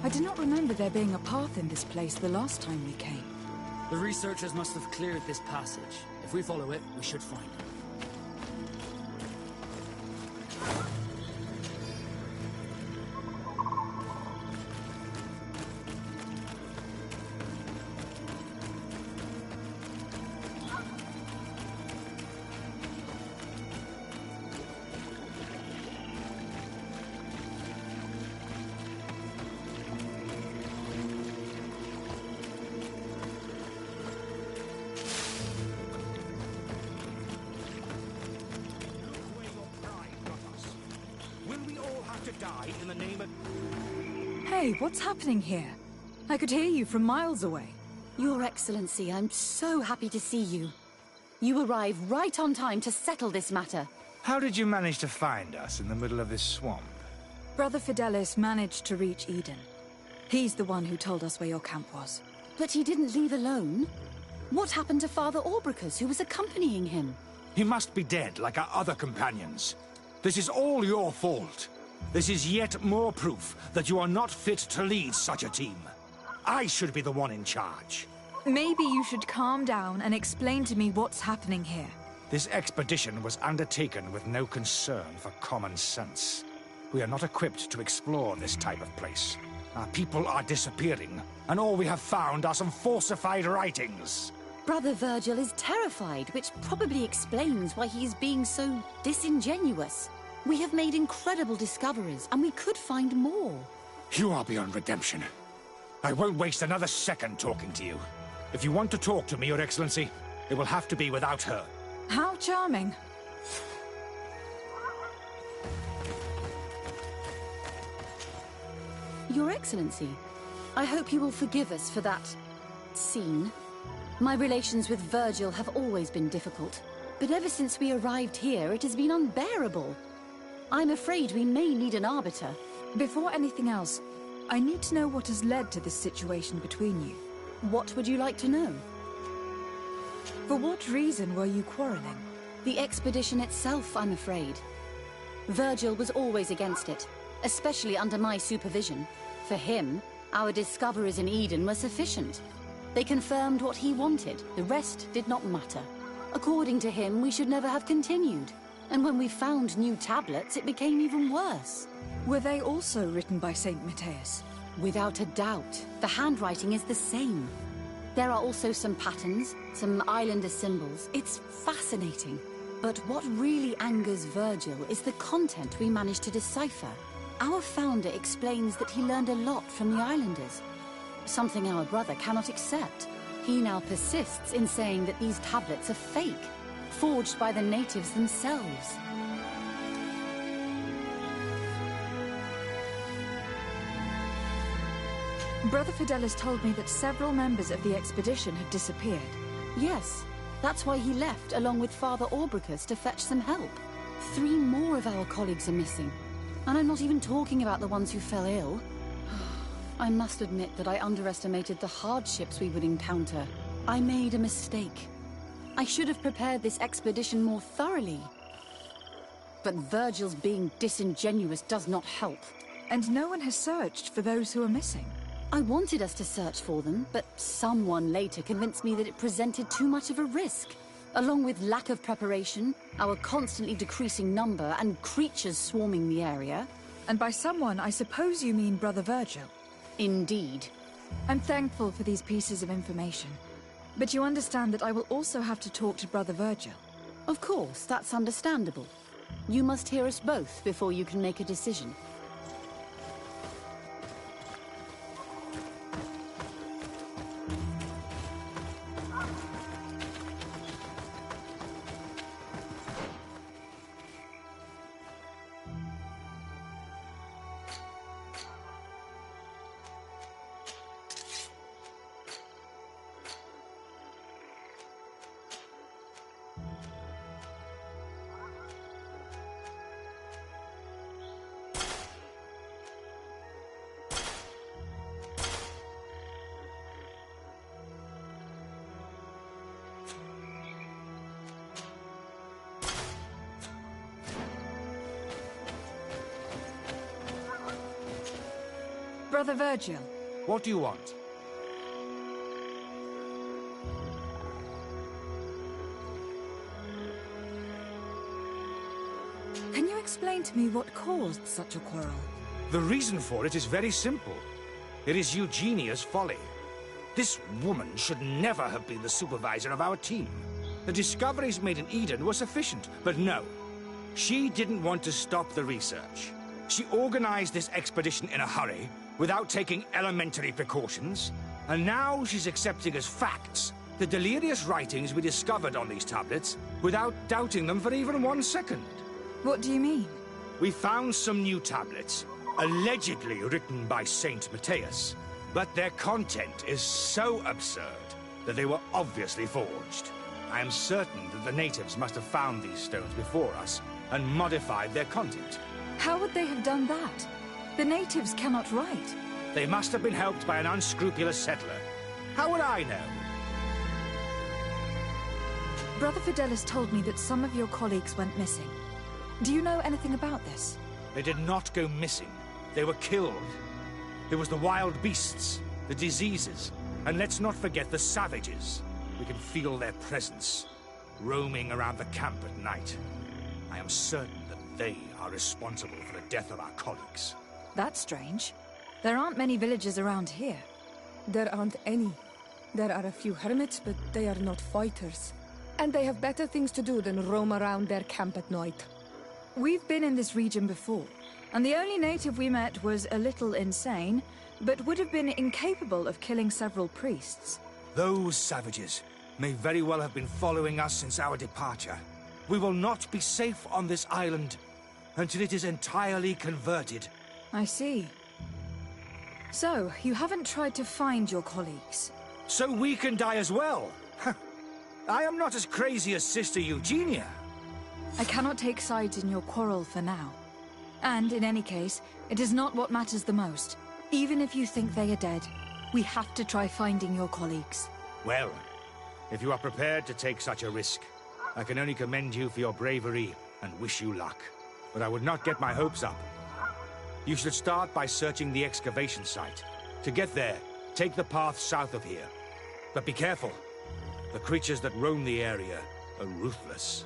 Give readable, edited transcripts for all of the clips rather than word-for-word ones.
I do not remember there being a path in this place the last time we came. The researchers must have cleared this passage. If we follow it, we should find it. Die in the name of... Hey, what's happening here? I could hear you from miles away. Your Excellency, I'm so happy to see you. You arrived right on time to settle this matter. How did you manage to find us in the middle of this swamp? Brother Fidelis managed to reach Eden. He's the one who told us where your camp was. But he didn't leave alone. What happened to Father Orbricus, who was accompanying him? He must be dead, like our other companions. This is all your fault. This is yet more proof that you are not fit to lead such a team. I should be the one in charge. Maybe you should calm down and explain to me what's happening here. This expedition was undertaken with no concern for common sense. We are not equipped to explore this type of place. Our people are disappearing, and all we have found are some falsified writings. Brother Virgil is terrified, which probably explains why he is being so disingenuous. We have made incredible discoveries, and we could find more. You are beyond redemption. I won't waste another second talking to you. If you want to talk to me, Your Excellency, it will have to be without her. How charming. Your Excellency, I hope you will forgive us for that scene. My relations with Virgil have always been difficult, but ever since we arrived here, it has been unbearable. I'm afraid we may need an arbiter. Before anything else, I need to know what has led to this situation between you. What would you like to know? For what reason were you quarreling? The expedition itself, I'm afraid. Virgil was always against it, especially under my supervision. For him, our discoveries in Eden were sufficient. They confirmed what he wanted. The rest did not matter. According to him, we should never have continued. And when we found new tablets, it became even worse. Were they also written by Saint Matthias? Without a doubt. The handwriting is the same. There are also some patterns, some islander symbols. It's fascinating. But what really angers Virgil is the content we managed to decipher. Our founder explains that he learned a lot from the islanders. Something our brother cannot accept. He now persists in saying that these tablets are fake, forged by the natives themselves. Brother Fidelis told me that several members of the expedition had disappeared. Yes, that's why he left along with Father Orbricus to fetch some help. 3 more of our colleagues are missing. And I'm not even talking about the ones who fell ill. I must admit that I underestimated the hardships we would encounter. I made a mistake. I should have prepared this expedition more thoroughly. But Virgil's being disingenuous does not help. And no one has searched for those who are missing. I wanted us to search for them, but someone later convinced me that it presented too much of a risk. Along with lack of preparation, our constantly decreasing number, and creatures swarming the area. And by someone, I suppose you mean Brother Virgil. Indeed. I'm thankful for these pieces of information. But you understand that I will also have to talk to Brother Virgil. Of course, that's understandable. You must hear us both before you can make a decision. Brother Virgil. What do you want? Can you explain to me what caused such a quarrel? The reason for it is very simple. It is Eugenia's folly. This woman should never have been the supervisor of our team. The discoveries made in Eden were sufficient, but no. She didn't want to stop the research. She organized this expedition in a hurry, without taking elementary precautions, and now she's accepting as facts the delirious writings we discovered on these tablets, without doubting them for even 1 second. What do you mean? We found some new tablets, allegedly written by Saint Matthias, but their content is so absurd that they were obviously forged. I am certain that the natives must have found these stones before us and modified their content. How would they have done that? The natives cannot write. They must have been helped by an unscrupulous settler. How would I know? Brother Fidelis told me that some of your colleagues went missing. Do you know anything about this? They did not go missing. They were killed. It was the wild beasts, the diseases, and let's not forget the savages. We can feel their presence, roaming around the camp at night. I am certain that they are responsible for the death of our colleagues. That's strange. There aren't many villagers around here. There aren't any. There are a few hermits, but they are not fighters. And they have better things to do than roam around their camp at night. We've been in this region before, and the only native we met was a little insane, but would have been incapable of killing several priests. Those savages may very well have been following us since our departure. We will not be safe on this island until it is entirely converted. I see. So, you haven't tried to find your colleagues? So we can die as well. I am not as crazy as Sister Eugenia. I cannot take sides in your quarrel for now. And, in any case, it is not what matters the most. Even if you think they are dead, we have to try finding your colleagues. Well, if you are prepared to take such a risk, I can only commend you for your bravery and wish you luck. But I would not get my hopes up. You should start by searching the excavation site. To get there, take the path south of here. But be careful. The creatures that roam the area are ruthless.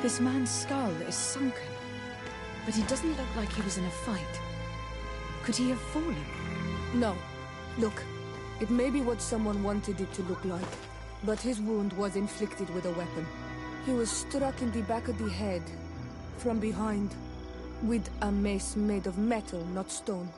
This man's skull is sunken, but he doesn't look like he was in a fight. Could he have fallen? No. Look, it may be what someone wanted it to look like, but his wound was inflicted with a weapon. He was struck in the back of the head, from behind, with a mace made of metal, not stone.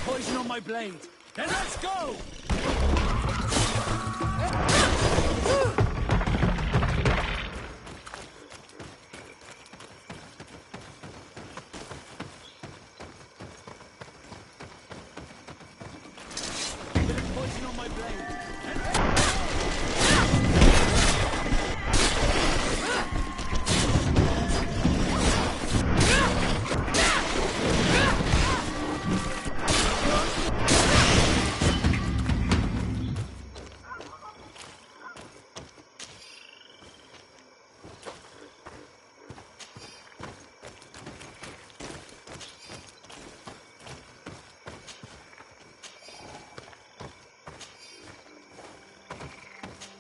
Poison on my blade. Then let's go! Poison on my blade.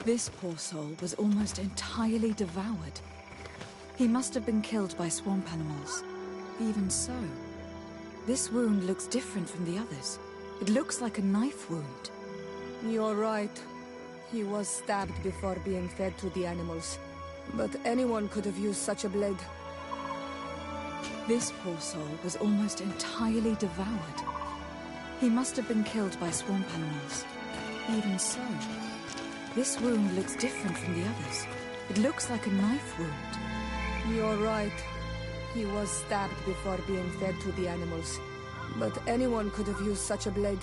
This poor soul was almost entirely devoured. He must have been killed by swamp animals. Even so, this wound looks different from the others. It looks like a knife wound. You're right. He was stabbed before being fed to the animals. But anyone could have used such a blade. This poor soul was almost entirely devoured. He must have been killed by swamp animals. Even so, this wound looks different from the others. It looks like a knife wound. You're right. He was stabbed before being fed to the animals. But anyone could have used such a blade.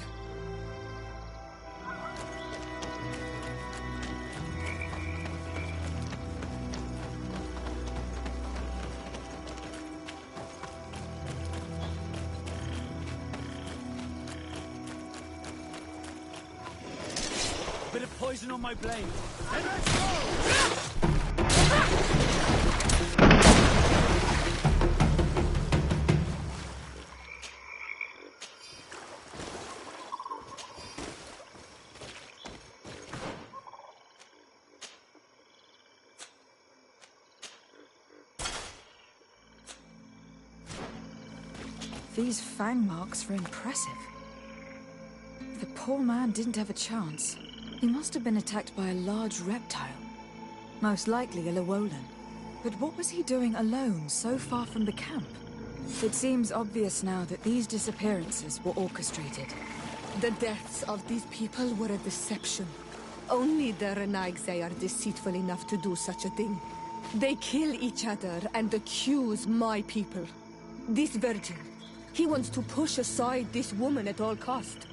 Bit of poison on my blade. And let's go! These fang marks are impressive. The poor man didn't have a chance. He must have been attacked by a large reptile. Most likely a Llewellyn. But what was he doing alone, so far from the camp? It seems obvious now that these disappearances were orchestrated. The deaths of these people were a deception. Only the Renaigse are deceitful enough to do such a thing. They kill each other and accuse my people. This Virgil, he wants to push aside this woman at all cost.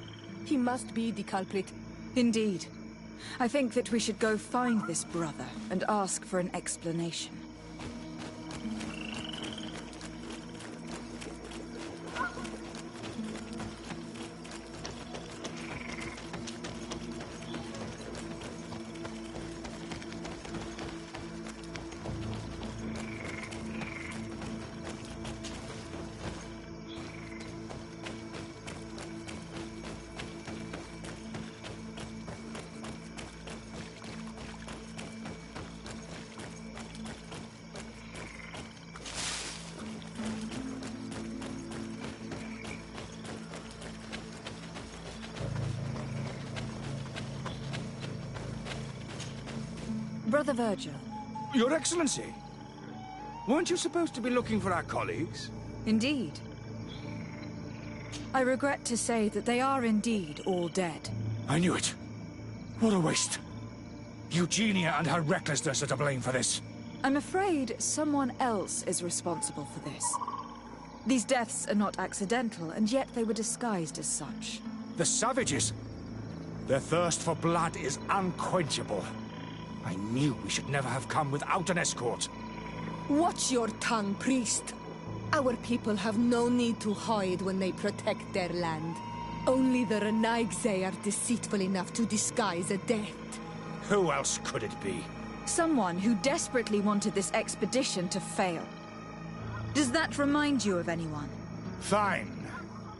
He must be the culprit. Indeed. I think that we should go find this brother and ask for an explanation. Brother Virgil. Your Excellency! Weren't you supposed to be looking for our colleagues? Indeed. I regret to say that they are indeed all dead. I knew it. What a waste. Eugenia and her recklessness are to blame for this. I'm afraid someone else is responsible for this. These deaths are not accidental, and yet they were disguised as such. The savages! Their thirst for blood is unquenchable. I knew we should never have come without an escort. Watch your tongue, priest. Our people have no need to hide when they protect their land. Only the Renaigse are deceitful enough to disguise a death. Who else could it be? Someone who desperately wanted this expedition to fail. Does that remind you of anyone? Fine.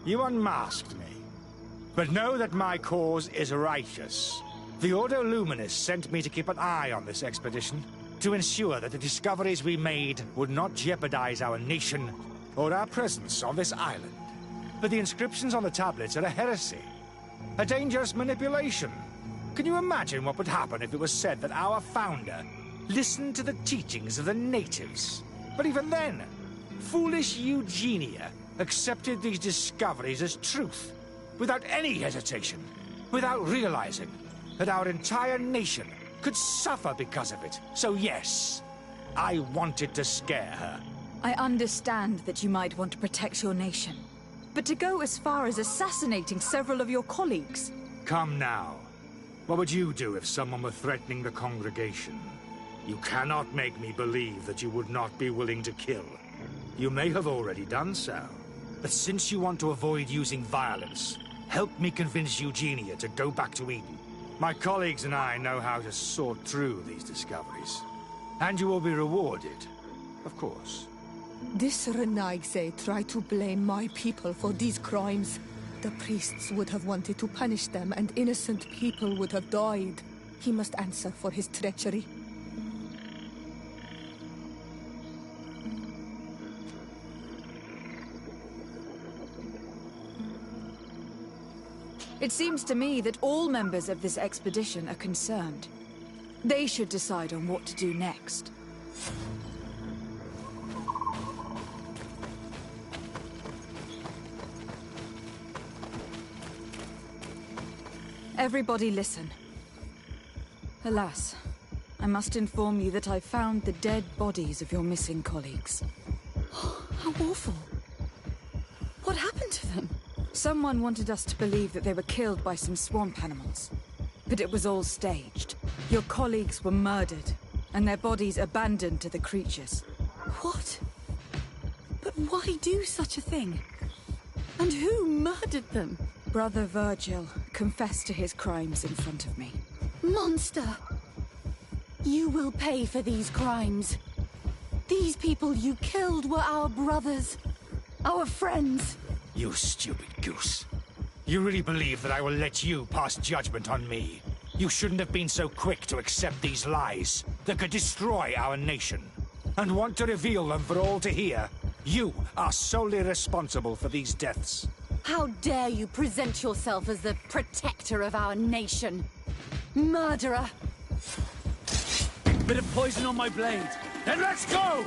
You unmasked me. But know that my cause is righteous. The Ordo Luminis sent me to keep an eye on this expedition, to ensure that the discoveries we made would not jeopardize our nation or our presence on this island. But the inscriptions on the tablets are a heresy, a dangerous manipulation. Can you imagine what would happen if it was said that our founder listened to the teachings of the natives? But even then, foolish Eugenia accepted these discoveries as truth, without any hesitation, without realizing that our entire nation could suffer because of it. So yes, I wanted to scare her. I understand that you might want to protect your nation, but to go as far as assassinating several of your colleagues... Come now. What would you do if someone were threatening the congregation? You cannot make me believe that you would not be willing to kill. You may have already done so. But since you want to avoid using violence, help me convince Eugenia to go back to Eden. My colleagues and I know how to sort through these discoveries. And you will be rewarded, of course. This Renaigse tried to blame my people for these crimes. The priests would have wanted to punish them, and innocent people would have died. He must answer for his treachery. It seems to me that all members of this expedition are concerned. They should decide on what to do next. Everybody listen. Alas, I must inform you that I found the dead bodies of your missing colleagues. How awful. What happened to them? Someone wanted us to believe that they were killed by some swamp animals. But it was all staged. Your colleagues were murdered, and their bodies abandoned to the creatures. What? But why do such a thing? And who murdered them? Brother Virgil confessed to his crimes in front of me. Monster! You will pay for these crimes. These people you killed were our brothers. Our friends. You stupid goose. You really believe that I will let you pass judgment on me? You shouldn't have been so quick to accept these lies that could destroy our nation. And want to reveal them for all to hear. You are solely responsible for these deaths. How dare you present yourself as the protector of our nation? Murderer! Bit of poison on my blade. Then let's go!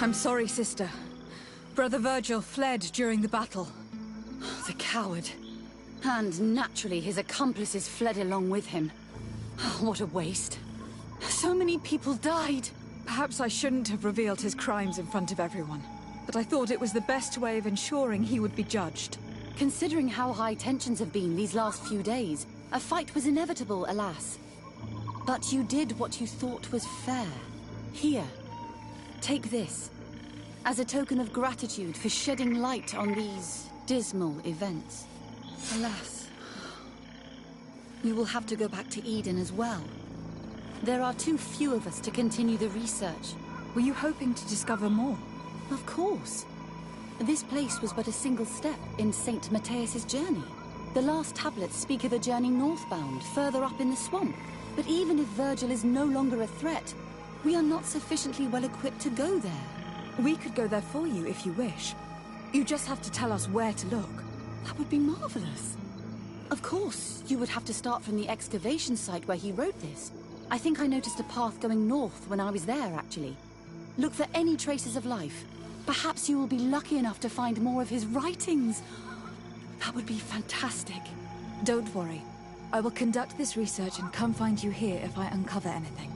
I'm sorry, sister. Brother Virgil fled during the battle. The coward. And naturally, his accomplices fled along with him. What a waste. So many people died. Perhaps I shouldn't have revealed his crimes in front of everyone. But I thought it was the best way of ensuring he would be judged. Considering how high tensions have been these last few days, a fight was inevitable, alas. But you did what you thought was fair. Here. Take this. As a token of gratitude for shedding light on these dismal events. Alas. We will have to go back to Eden as well. There are too few of us to continue the research. Were you hoping to discover more? Of course. This place was but a single step in St. Matthias's journey. The last tablets speak of a journey northbound, further up in the swamp. But even if Virgil is no longer a threat, we are not sufficiently well equipped to go there. We could go there for you if you wish. You just have to tell us where to look. That would be marvelous. Of course, you would have to start from the excavation site where he wrote this. I think I noticed a path going north when I was there, actually. Look for any traces of life. Perhaps you will be lucky enough to find more of his writings. That would be fantastic. Don't worry. I will conduct this research and come find you here if I uncover anything.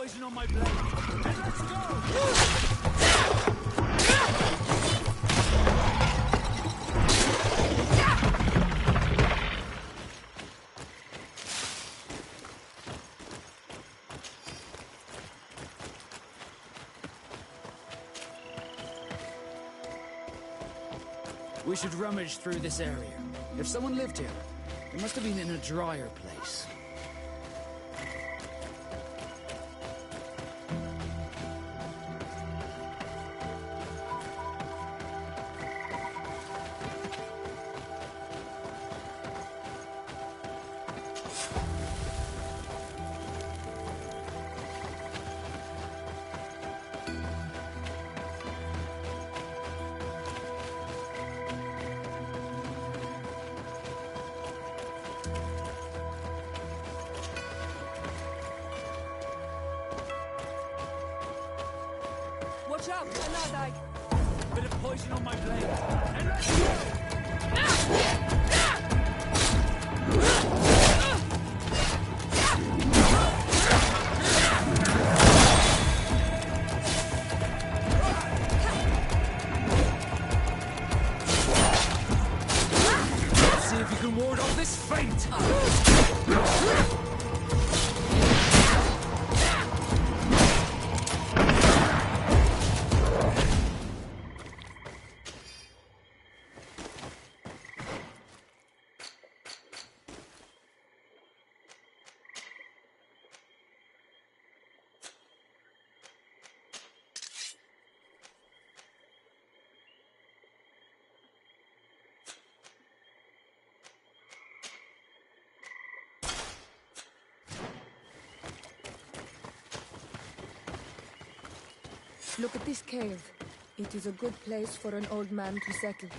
poison on my blade. And let's go! We should rummage through this area. If someone lived here, it must have been in a drier place. Watch out! Another! Bit of poison on my blade. And let's go! Let's see if you can ward off this feint! Look at this cave. It is a good place for an old man to settle.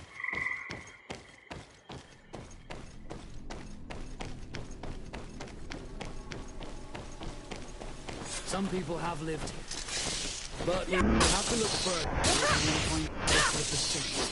Some people have lived here. But we'll have to look further before we find this with the city.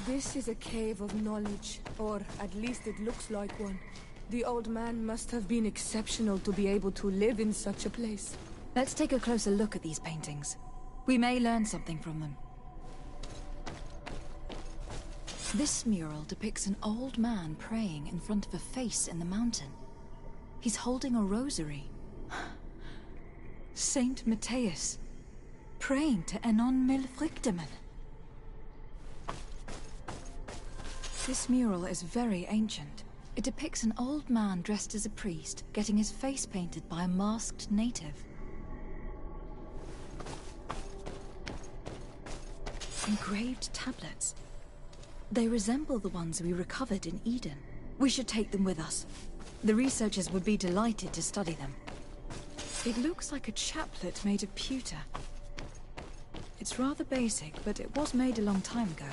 This is a cave of knowledge, or at least it looks like one. The old man must have been exceptional to be able to live in such a place. Let's take a closer look at these paintings. We may learn something from them. This mural depicts an old man praying in front of a face in the mountain. He's holding a rosary. Saint Matthias, praying to Enon Milfrichtemen. This mural is very ancient. It depicts an old man dressed as a priest, getting his face painted by a masked native. Engraved tablets. They resemble the ones we recovered in Eden. We should take them with us. The researchers would be delighted to study them. It looks like a chaplet made of pewter. It's rather basic, but it was made a long time ago.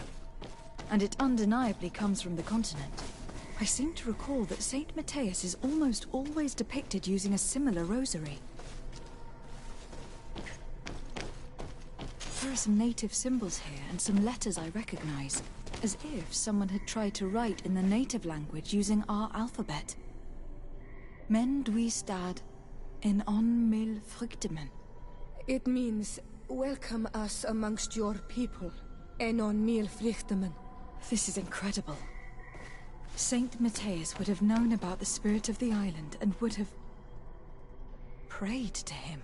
And it undeniably comes from the continent. I seem to recall that Saint Matthias is almost always depicted using a similar rosary. There are some native symbols here and some letters I recognize, as if someone had tried to write in the native language using our alphabet. Men duistad en on mil frichtemen. It means, welcome us amongst your people. Enon mil frichtemen. This is incredible. Saint Matthias would have known about the spirit of the island and would have prayed to him.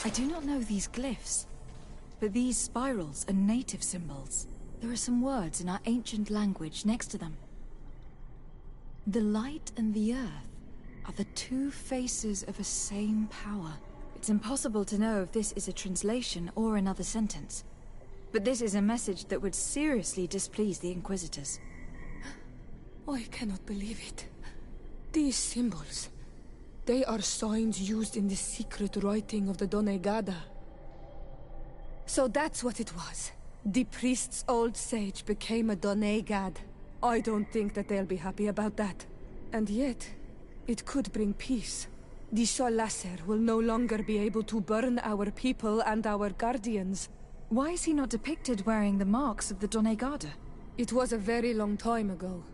I do not know these glyphs, but these spirals are native symbols. There are some words in our ancient language next to them. The light and the earth are the two faces of a same power. It's impossible to know if this is a translation or another sentence. But this is a message that would seriously displease the Inquisitors. I cannot believe it. These symbols, they are signs used in the secret writing of the Donegada. So that's what it was. The priest's old sage became a Donegad. I don't think that they'll be happy about that. And yet, it could bring peace. The Solasser will no longer be able to burn our people and our guardians. Why is he not depicted wearing the marks of the Donegada? It was a very long time ago.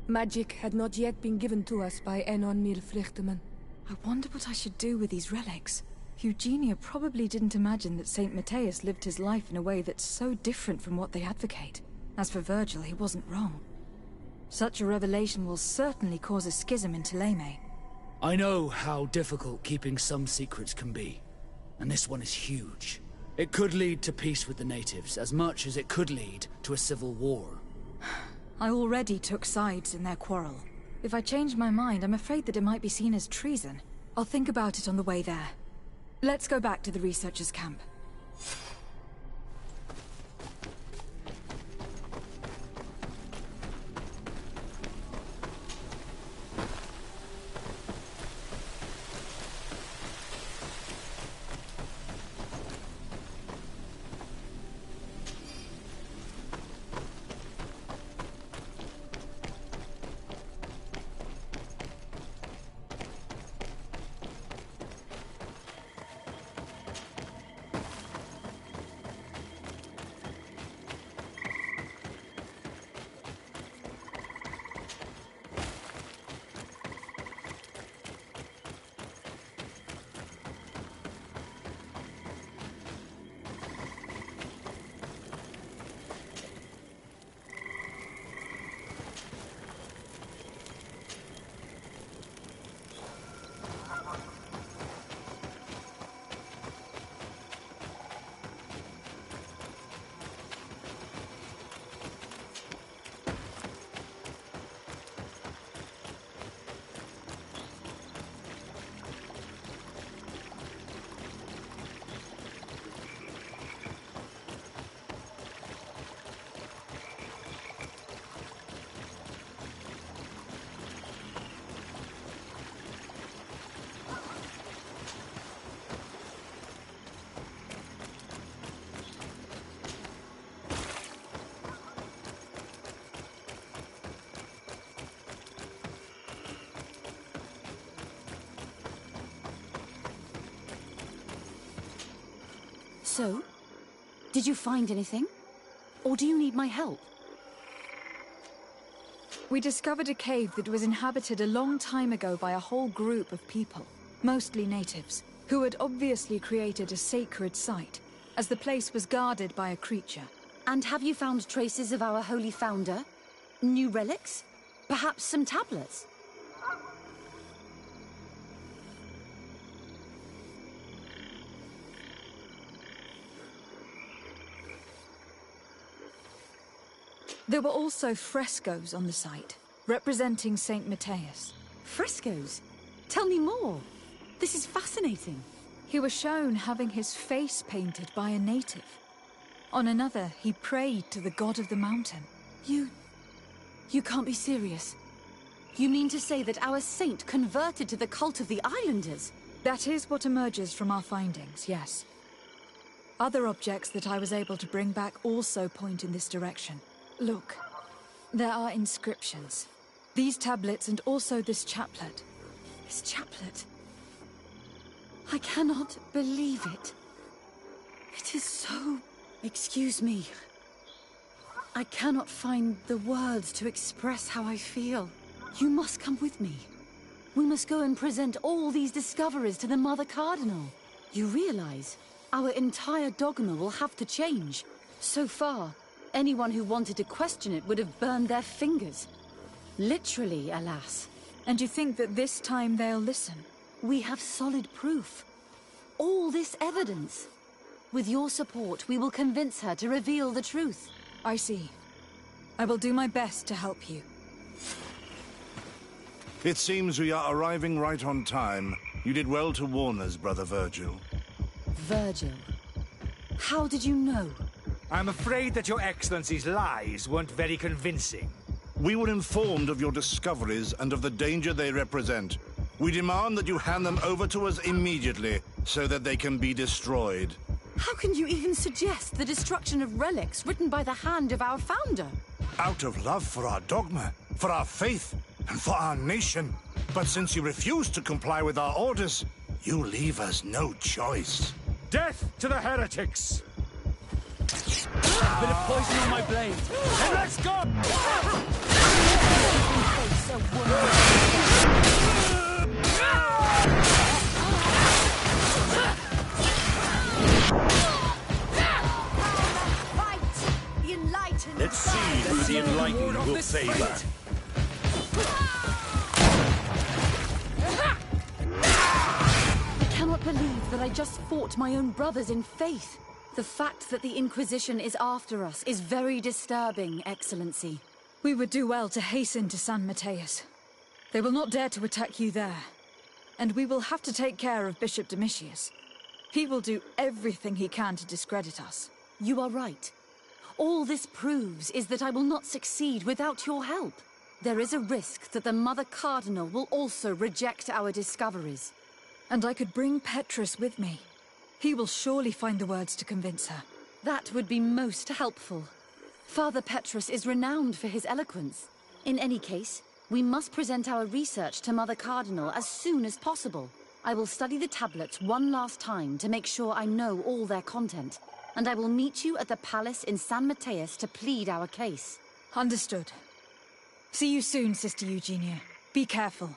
Magic had not yet been given to us by Enon Milflichtemann. I wonder what I should do with these relics. Eugenia probably didn't imagine that Saint Matthias lived his life in a way that's so different from what they advocate. As for Virgil, he wasn't wrong. Such a revelation will certainly cause a schism in Thélème. I know how difficult keeping some secrets can be, and this one is huge. It could lead to peace with the natives, as much as it could lead to a civil war. I already took sides in their quarrel. If I change my mind, I'm afraid that it might be seen as treason. I'll think about it on the way there. Let's go back to the researchers' camp. So, did you find anything? Or do you need my help? We discovered a cave that was inhabited a long time ago by a whole group of people, mostly natives, who had obviously created a sacred site, as the place was guarded by a creature. And have you found traces of our holy founder? New relics? Perhaps some tablets? There were also frescoes on the site, representing Saint Matthias. Frescoes? Tell me more. This is fascinating. He was shown having his face painted by a native. On another, he prayed to the god of the mountain. You can't be serious. You mean to say that our saint converted to the cult of the Islanders? That is what emerges from our findings, yes. Other objects that I was able to bring back also point in this direction. Look, there are inscriptions. These tablets and also this chaplet. This chaplet? I cannot believe it. It is so... Excuse me. I cannot find the words to express how I feel. You must come with me. We must go and present all these discoveries to the Mother Cardinal. You realize our entire dogma will have to change. So far, anyone who wanted to question it would have burned their fingers. Literally, alas. And you think that this time they'll listen? We have solid proof. All this evidence. With your support, we will convince her to reveal the truth. I see. I will do my best to help you. It seems we are arriving right on time. You did well to warn us, Brother Virgil. Virgil? How did you know? I'm afraid that Your Excellency's lies weren't very convincing. We were informed of your discoveries and of the danger they represent. We demand that you hand them over to us immediately, so that they can be destroyed. How can you even suggest the destruction of relics written by the hand of our founder? Out of love for our dogma, for our faith, and for our nation. But since you refuse to comply with our orders, you leave us no choice. Death to the heretics! A bit of poison on my blade. And let's go! Let's see what the enlightened will favor. I cannot believe that I just fought my own brothers in faith. The fact that the Inquisition is after us is very disturbing, Excellency. We would do well to hasten to San Mateus. They will not dare to attack you there. And we will have to take care of Bishop Domitius. He will do everything he can to discredit us. You are right. All this proves is that I will not succeed without your help. There is a risk that the Mother Cardinal will also reject our discoveries. And I could bring Petrus with me. He will surely find the words to convince her. That would be most helpful. Father Petrus is renowned for his eloquence. In any case, we must present our research to Mother Cardinal as soon as possible. I will study the tablets one last time to make sure I know all their content. And I will meet you at the palace in San Mateus to plead our case. Understood. See you soon, Sister Eugenia. Be careful.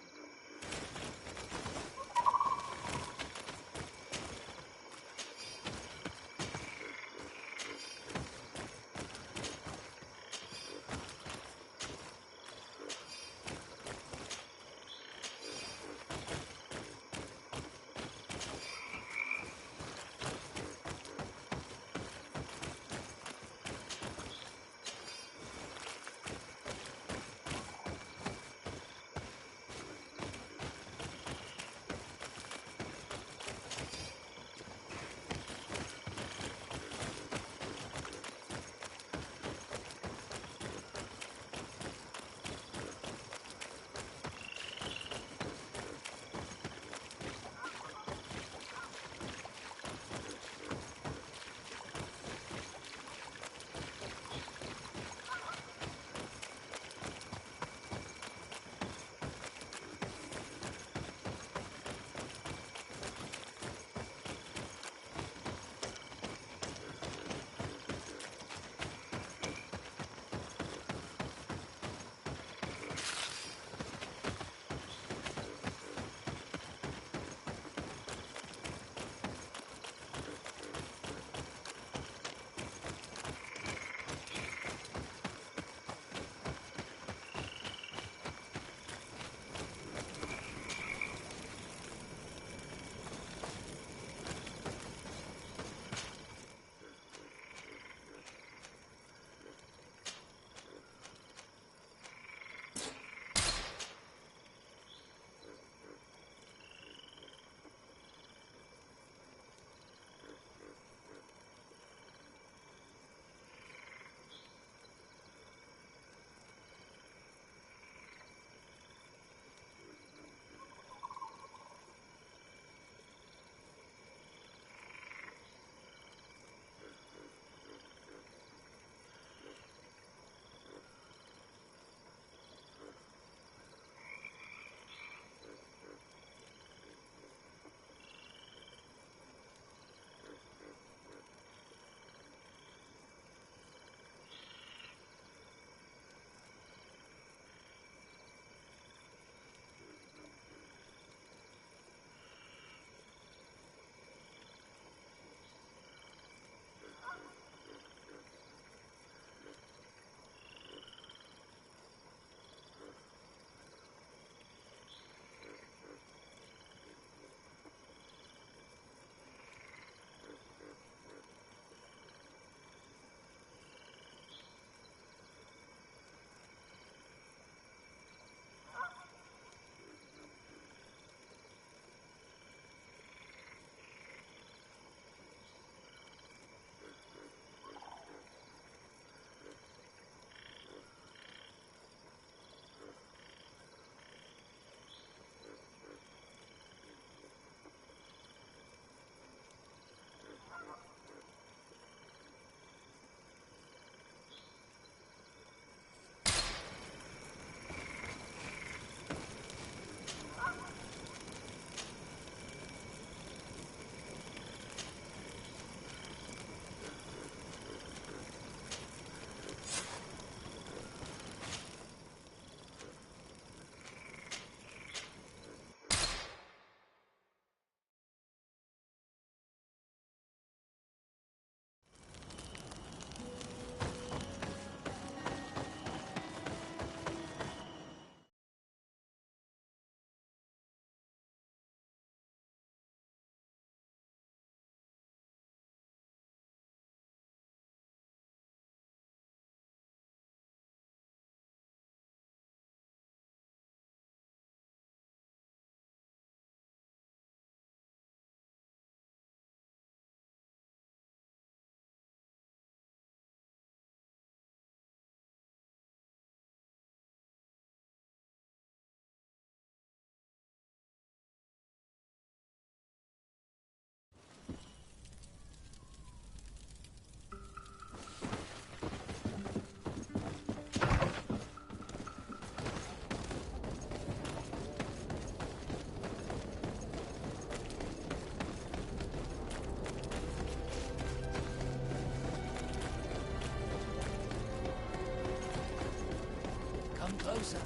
closer.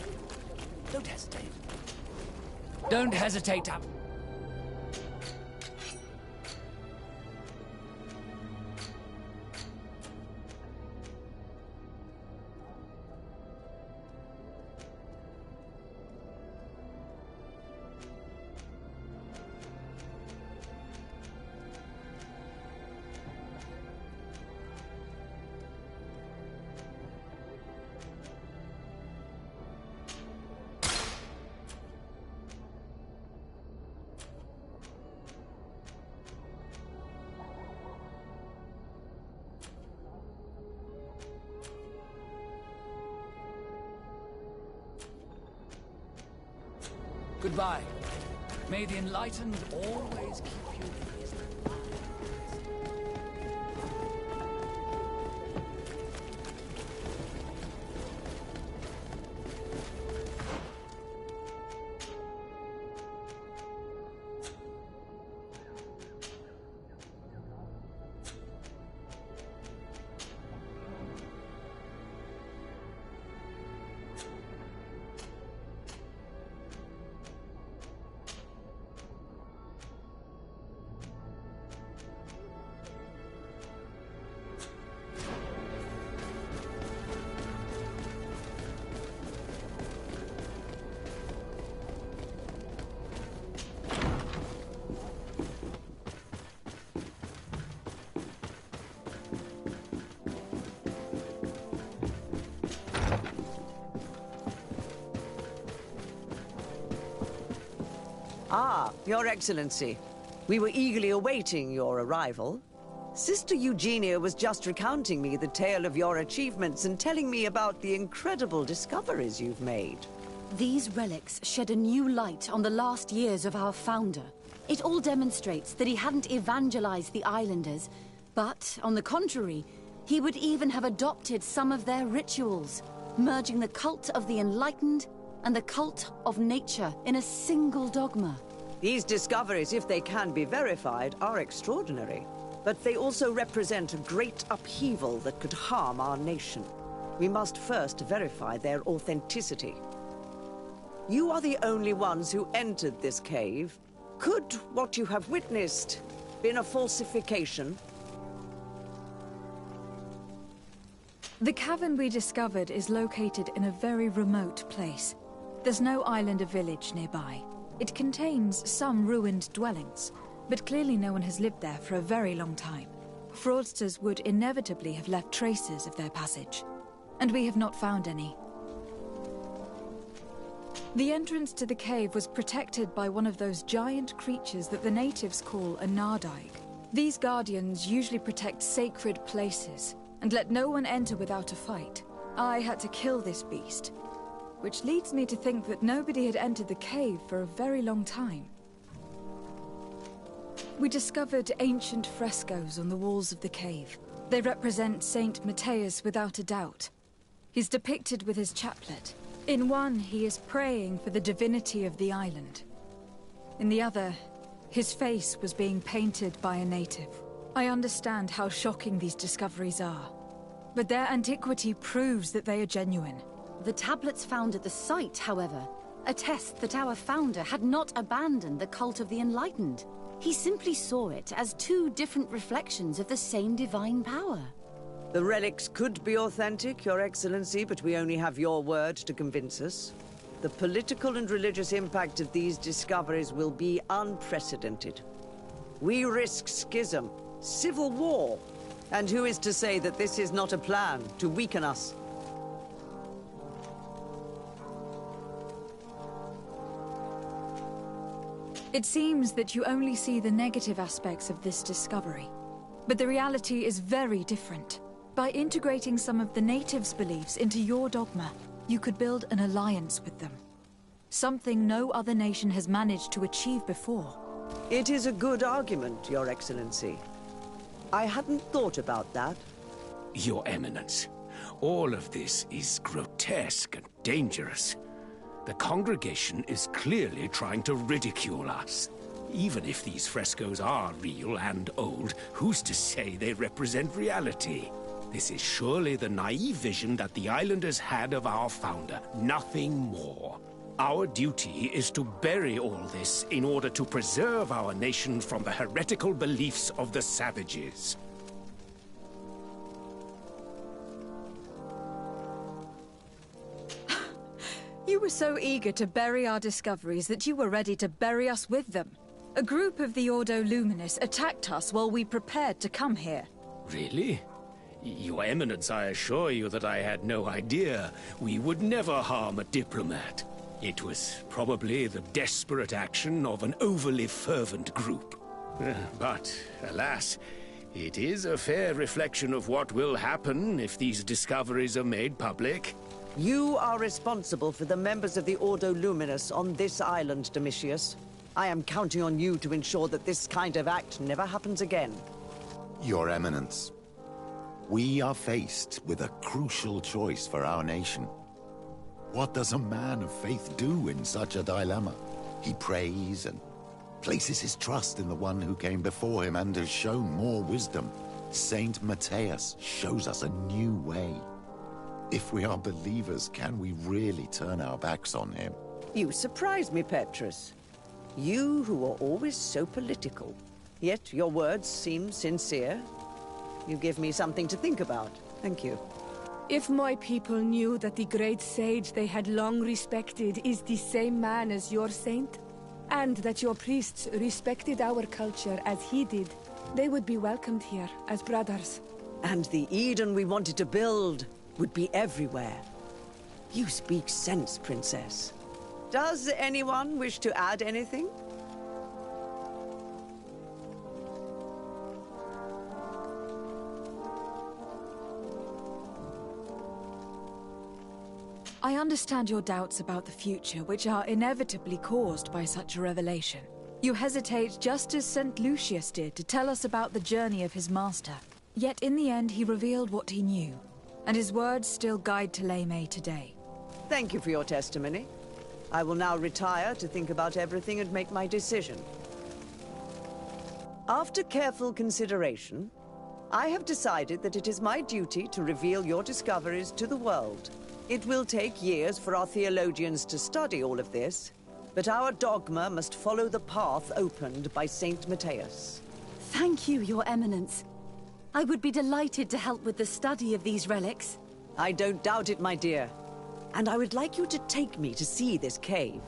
Don't hesitate. Don't hesitate to... Goodbye. May the enlightened always keep you in his Ah, Your Excellency. We were eagerly awaiting your arrival. Sister Eugenia was just recounting me the tale of your achievements and telling me about the incredible discoveries you've made. These relics shed a new light on the last years of our founder. It all demonstrates that he hadn't evangelized the islanders, but, on the contrary, he would even have adopted some of their rituals, merging the cult of the enlightened and the cult of nature in a single dogma. These discoveries, if they can be verified, are extraordinary. But they also represent a great upheaval that could harm our nation. We must first verify their authenticity. You are the only ones who entered this cave. Could what you have witnessed been a falsification? The cavern we discovered is located in a very remote place. There's no island or village nearby. It contains some ruined dwellings, but clearly no one has lived there for a very long time. Fraudsters would inevitably have left traces of their passage, and we have not found any. The entrance to the cave was protected by one of those giant creatures that the natives call a nardaig. These guardians usually protect sacred places, and let no one enter without a fight. I had to kill this beast, which leads me to think that nobody had entered the cave for a very long time. We discovered ancient frescoes on the walls of the cave. They represent Saint Matthias without a doubt. He's depicted with his chaplet. In one, he is praying for the divinity of the island. In the other, his face was being painted by a native. I understand how shocking these discoveries are, but their antiquity proves that they are genuine. The tablets found at the site, however, attest that our founder had not abandoned the cult of the enlightened. He simply saw it as two different reflections of the same divine power. The relics could be authentic, Your Excellency, but we only have your word to convince us. The political and religious impact of these discoveries will be unprecedented. We risk schism, civil war, and who is to say that this is not a plan to weaken us? It seems that you only see the negative aspects of this discovery, but the reality is very different. By integrating some of the natives' beliefs into your dogma, you could build an alliance with them. Something no other nation has managed to achieve before. It is a good argument, Your Excellency. I hadn't thought about that. Your Eminence, all of this is grotesque and dangerous. The congregation is clearly trying to ridicule us. Even if these frescoes are real and old, who's to say they represent reality? This is surely the naive vision that the islanders had of our founder, nothing more. Our duty is to bury all this in order to preserve our nation from the heretical beliefs of the savages. You were so eager to bury our discoveries that you were ready to bury us with them. A group of the Ordo Luminis attacked us while we prepared to come here. Really? Your Eminence, I assure you that I had no idea. We would never harm a diplomat. It was probably the desperate action of an overly fervent group. But, alas, it is a fair reflection of what will happen if these discoveries are made public. You are responsible for the members of the Ordo Luminus on this island, Domitius. I am counting on you to ensure that this kind of act never happens again. Your Eminence, we are faced with a crucial choice for our nation. What does a man of faith do in such a dilemma? He prays and places his trust in the one who came before him and has shown more wisdom. Saint Matthias shows us a new way. If we are believers, can we really turn our backs on him? You surprise me, Petrus. You who are always so political. Yet your words seem sincere. You give me something to think about. Thank you. If my people knew that the great sage they had long respected is the same man as your saint, and that your priests respected our culture as he did, they would be welcomed here as brothers. And the Eden we wanted to build would be everywhere. You speak sense, Princess. Does anyone wish to add anything? I understand your doubts about the future, which are inevitably caused by such a revelation. You hesitate just as St. Lucius did to tell us about the journey of his master. Yet in the end he revealed what he knew, and his words still guide Thélème today. Thank you for your testimony. I will now retire to think about everything and make my decision. After careful consideration, I have decided that it is my duty to reveal your discoveries to the world. It will take years for our theologians to study all of this, but our dogma must follow the path opened by Saint Matthias. Thank you, Your Eminence. I would be delighted to help with the study of these relics. I don't doubt it, my dear. And I would like you to take me to see this cave.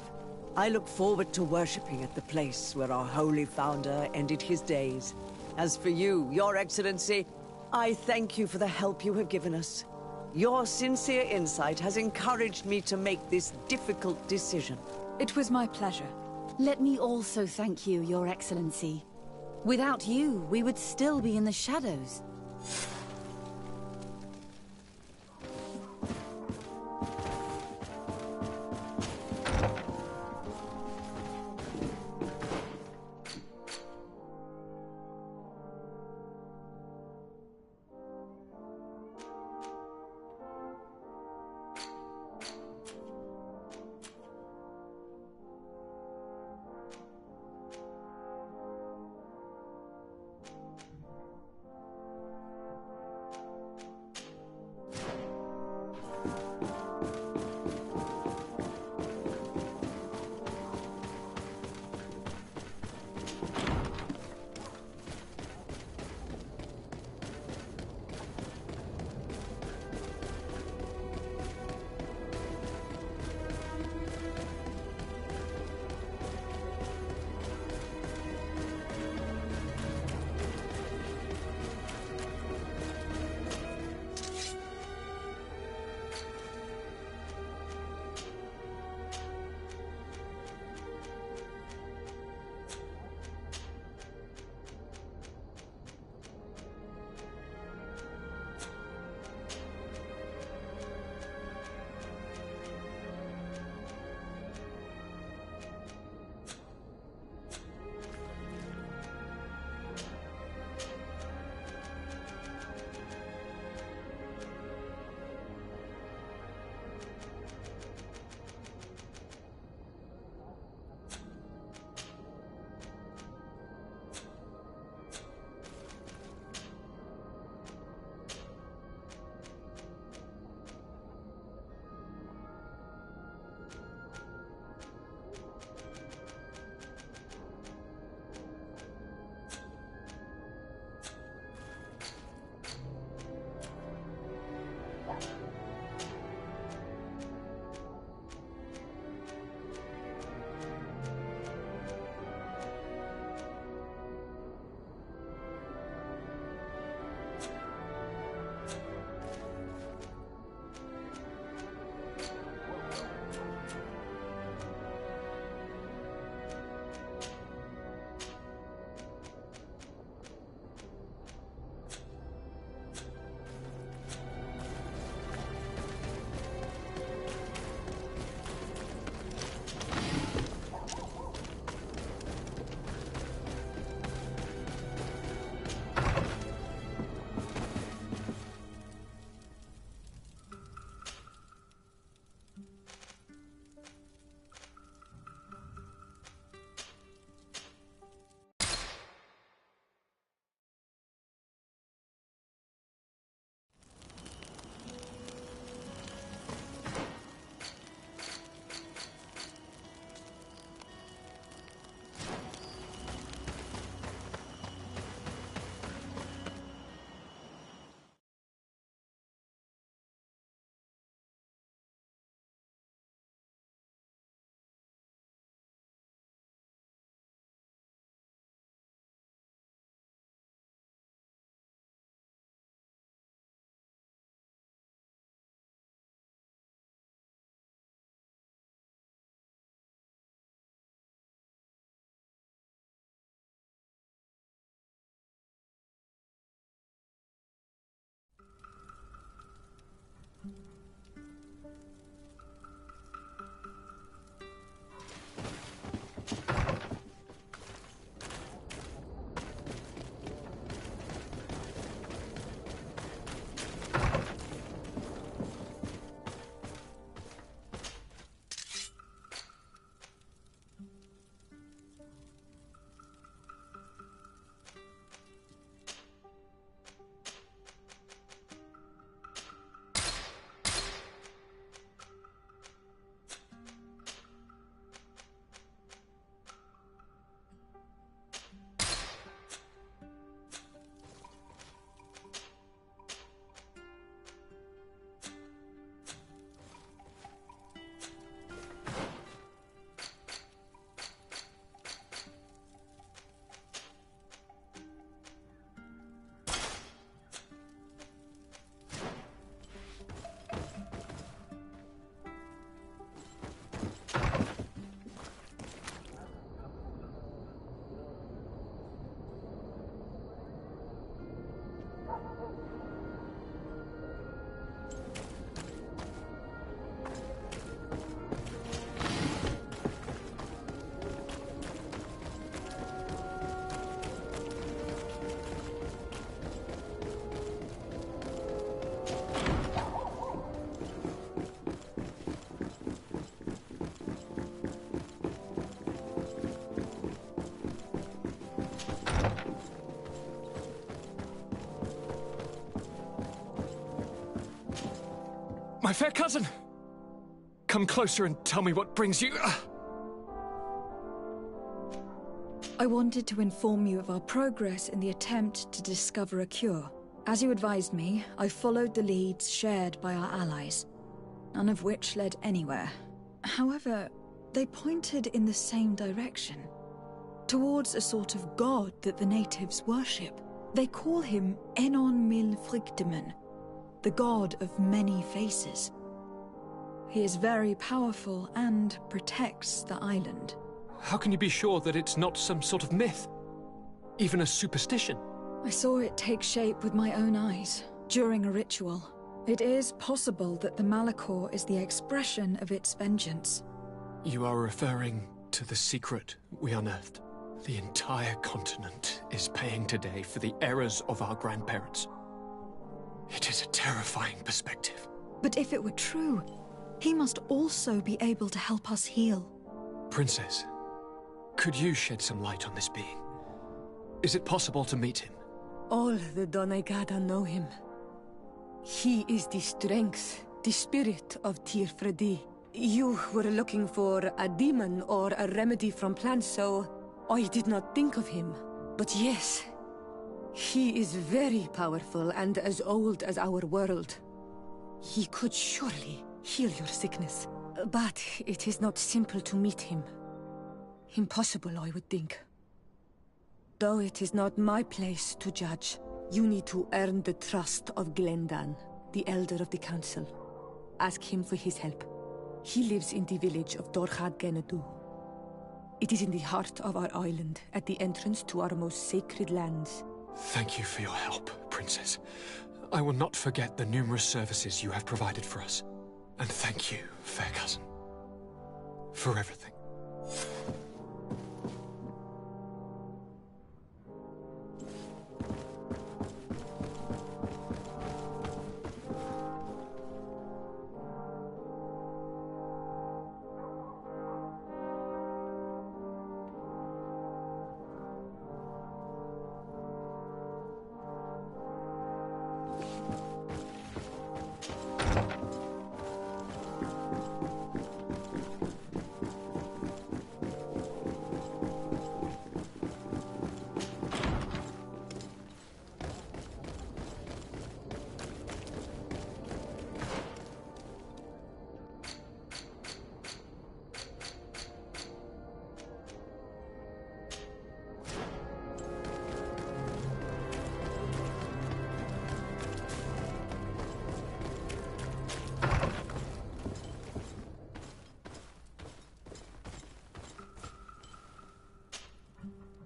I look forward to worshipping at the place where our holy founder ended his days. As for you, Your Excellency, I thank you for the help you have given us. Your sincere insight has encouraged me to make this difficult decision. It was my pleasure. Let me also thank you, Your Excellency. Without you, we would still be in the shadows. My fair cousin! Come closer and tell me what brings you... I wanted to inform you of our progress in the attempt to discover a cure. As you advised me, I followed the leads shared by our allies, none of which led anywhere. However, they pointed in the same direction, towards a sort of god that the natives worship. They call him Enon Mil Frichtemen, the god of many faces. He is very powerful and protects the island. How can you be sure that it's not some sort of myth? Even a superstition? I saw it take shape with my own eyes, during a ritual. It is possible that the Malachor is the expression of its vengeance. You are referring to the secret we unearthed. The entire continent is paying today for the errors of our grandparents. It is a terrifying perspective. But if it were true, he must also be able to help us heal. Princess, could you shed some light on this being? Is it possible to meet him? All the Doneigada know him. He is the strength, the spirit of Tirfredi. You were looking for a demon or a remedy from plants, so I did not think of him. But yes, he is very powerful and as old as our world. He could surely heal your sickness. But it is not simple to meet him. Impossible, I would think. Though it is not my place to judge, you need to earn the trust of Glendan, the Elder of the Council. Ask him for his help. He lives in the village of Dorchad Genadu. It is in the heart of our island, at the entrance to our most sacred lands. Thank you for your help, Princess. I will not forget the numerous services you have provided for us. And thank you, fair cousin, for everything.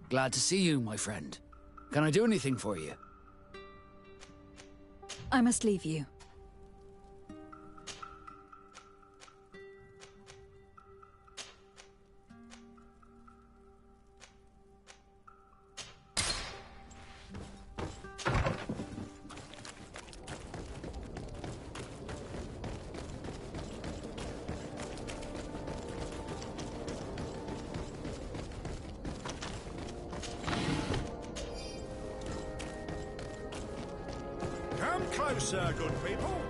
Glad to see you, my friend. Can I do anything for you? I must leave you. Come closer, good people.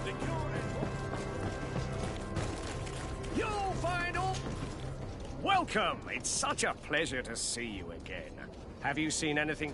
The cure is... You final! Welcome! It's such a pleasure to see you again. Have you seen anything?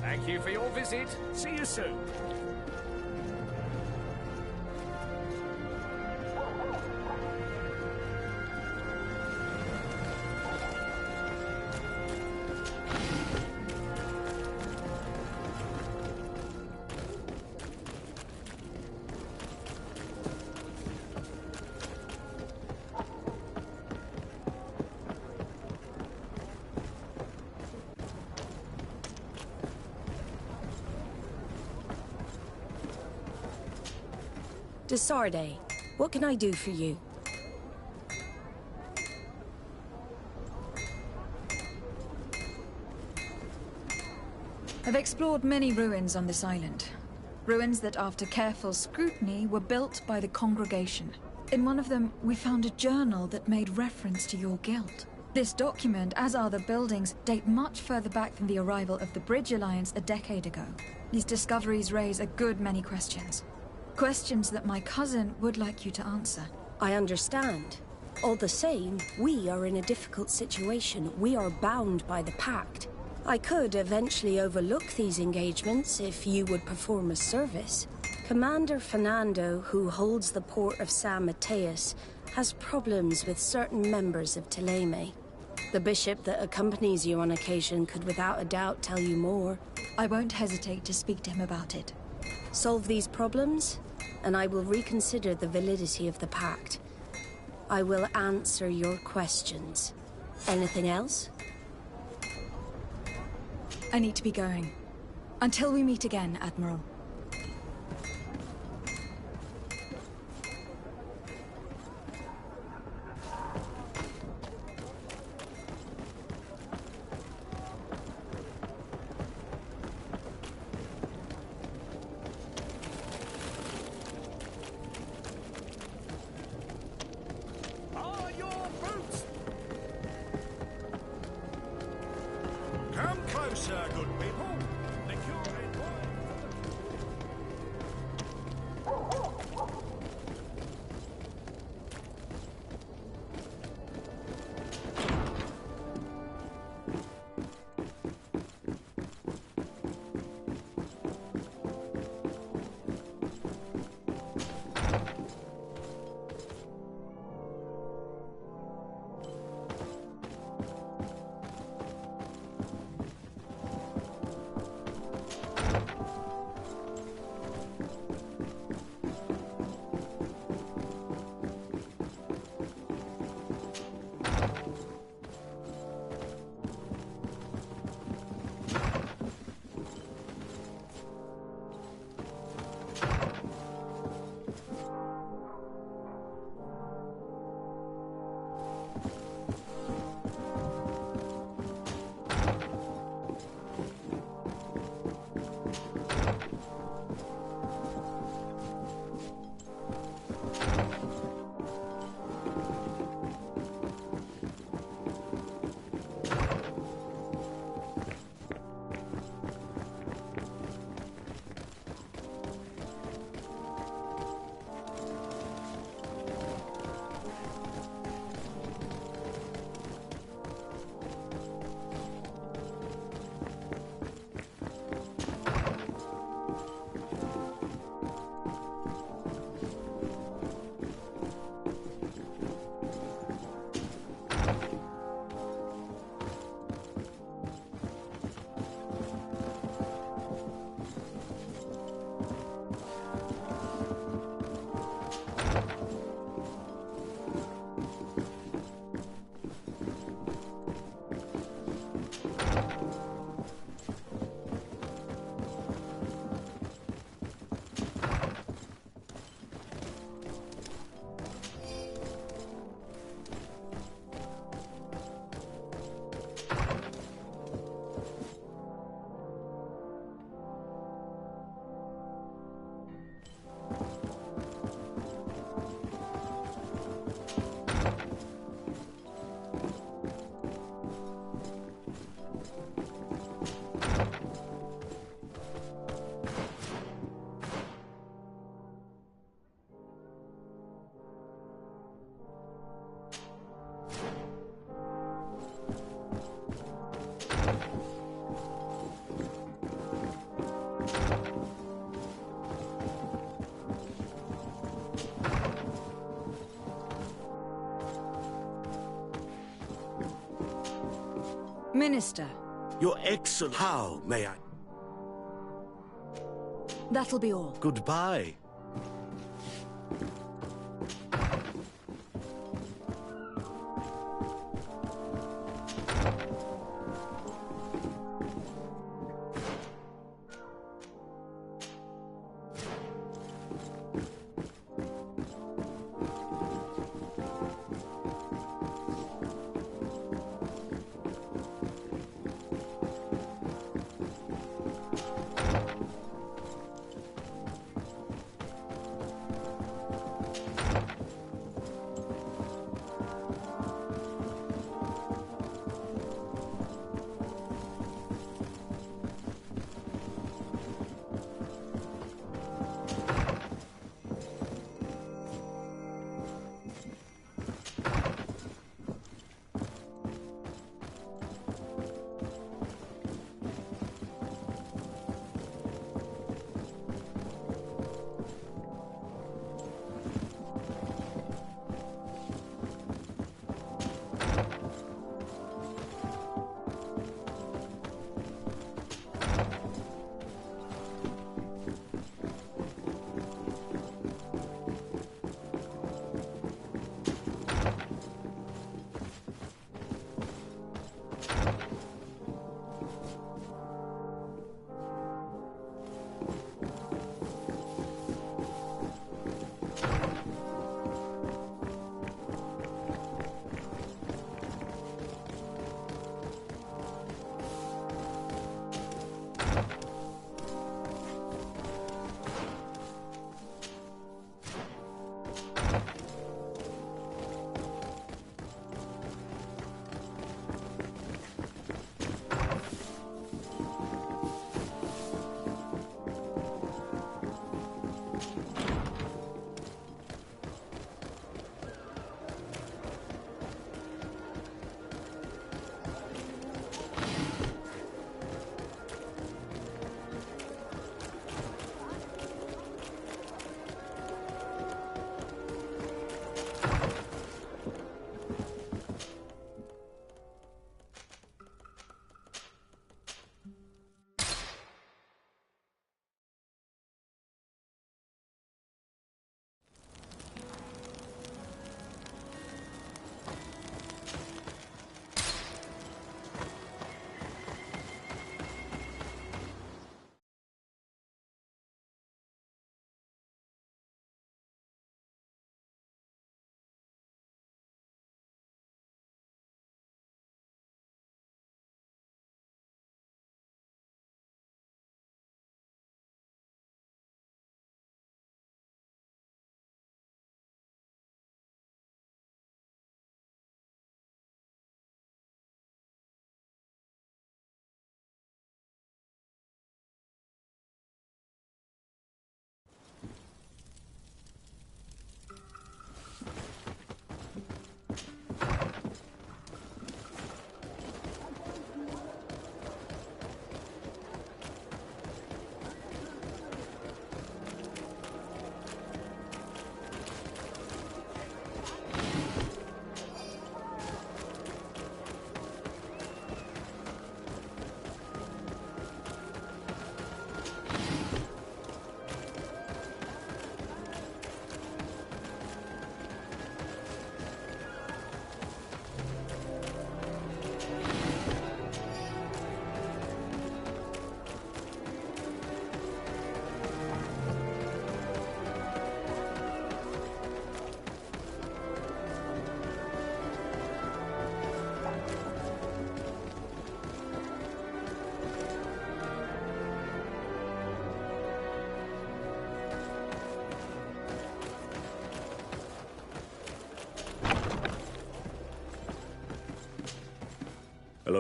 Thank you for your visit. See you soon. Desarde, what can I do for you? I've explored many ruins on this island. Ruins that, after careful scrutiny, were built by the congregation. In one of them, we found a journal that made reference to your guild. This document, as are the buildings, date much further back than the arrival of the Bridge Alliance a decade ago. These discoveries raise a good many questions. Questions that my cousin would like you to answer. I understand. All the same, we are in a difficult situation. We are bound by the Pact. I could eventually overlook these engagements if you would perform a service. Commander Fernando, who holds the port of San Mateus, has problems with certain members of Teleme. The bishop that accompanies you on occasion could without a doubt tell you more. I won't hesitate to speak to him about it. Solve these problems, and I will reconsider the validity of the Pact. I will answer your questions. Anything else? I need to be going. Until we meet again, Admiral. Are your boots? Come closer, good people. The cure in Minister. Your Excellency. How may I? That'll be all. Goodbye.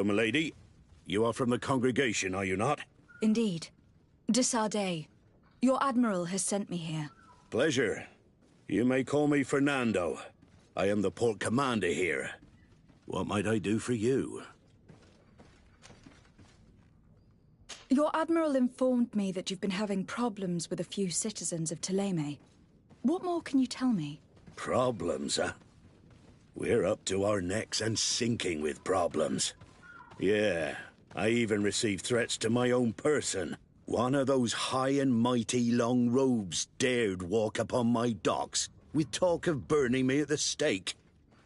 Hello, milady. You are from the congregation, are you not? Indeed. De Sardet. Your admiral has sent me here. Pleasure. You may call me Fernando. I am the port commander here. What might I do for you? Your admiral informed me that you've been having problems with a few citizens of Thélème. What more can you tell me? Problems, huh? We're up to our necks and sinking with problems. Yeah, I even received threats to my own person. One of those high and mighty long robes dared walk upon my docks with talk of burning me at the stake.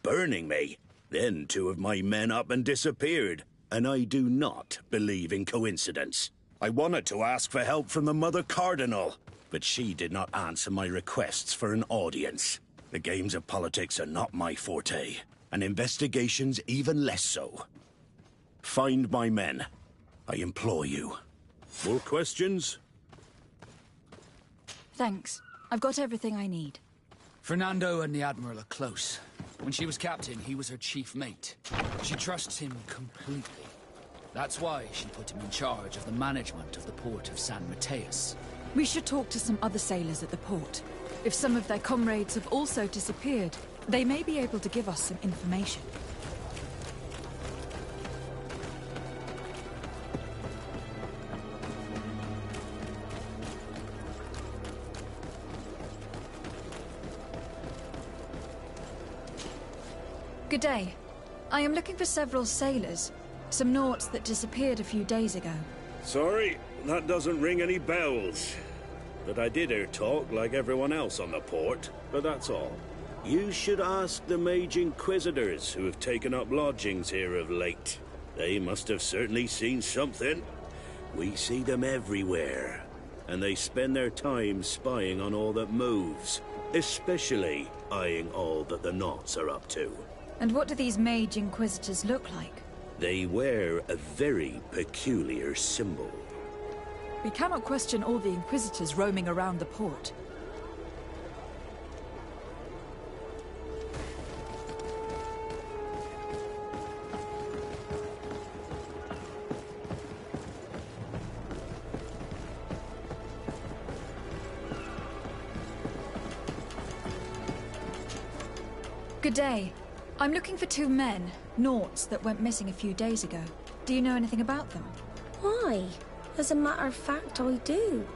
Burning me? Then 2 of my men up and disappeared, and I do not believe in coincidence. I wanted to ask for help from the Mother Cardinal, but she did not answer my requests for an audience. The games of politics are not my forte, and investigations even less so. Find my men. I implore you. More questions? Thanks. I've got everything I need. Fernando and the Admiral are close. When she was captain, he was her chief mate. She trusts him completely. That's why she put him in charge of the management of the port of San Mateus. We should talk to some other sailors at the port. If some of their comrades have also disappeared, they may be able to give us some information. Good day. I am looking for several sailors. Some naughts that disappeared a few days ago. Sorry, that doesn't ring any bells. But I did hear talk like everyone else on the port, but that's all. You should ask the Mage Inquisitors who have taken up lodgings here of late. They must have certainly seen something. We see them everywhere, and they spend their time spying on all that moves, especially eyeing all that the Naughts are up to. And what do these Mage Inquisitors look like? They wear a very peculiar symbol. We cannot question all the Inquisitors roaming around the port. Good day. I'm looking for 2 men, Naughts, that went missing a few days ago. Do you know anything about them? Why? As a matter of fact, I do.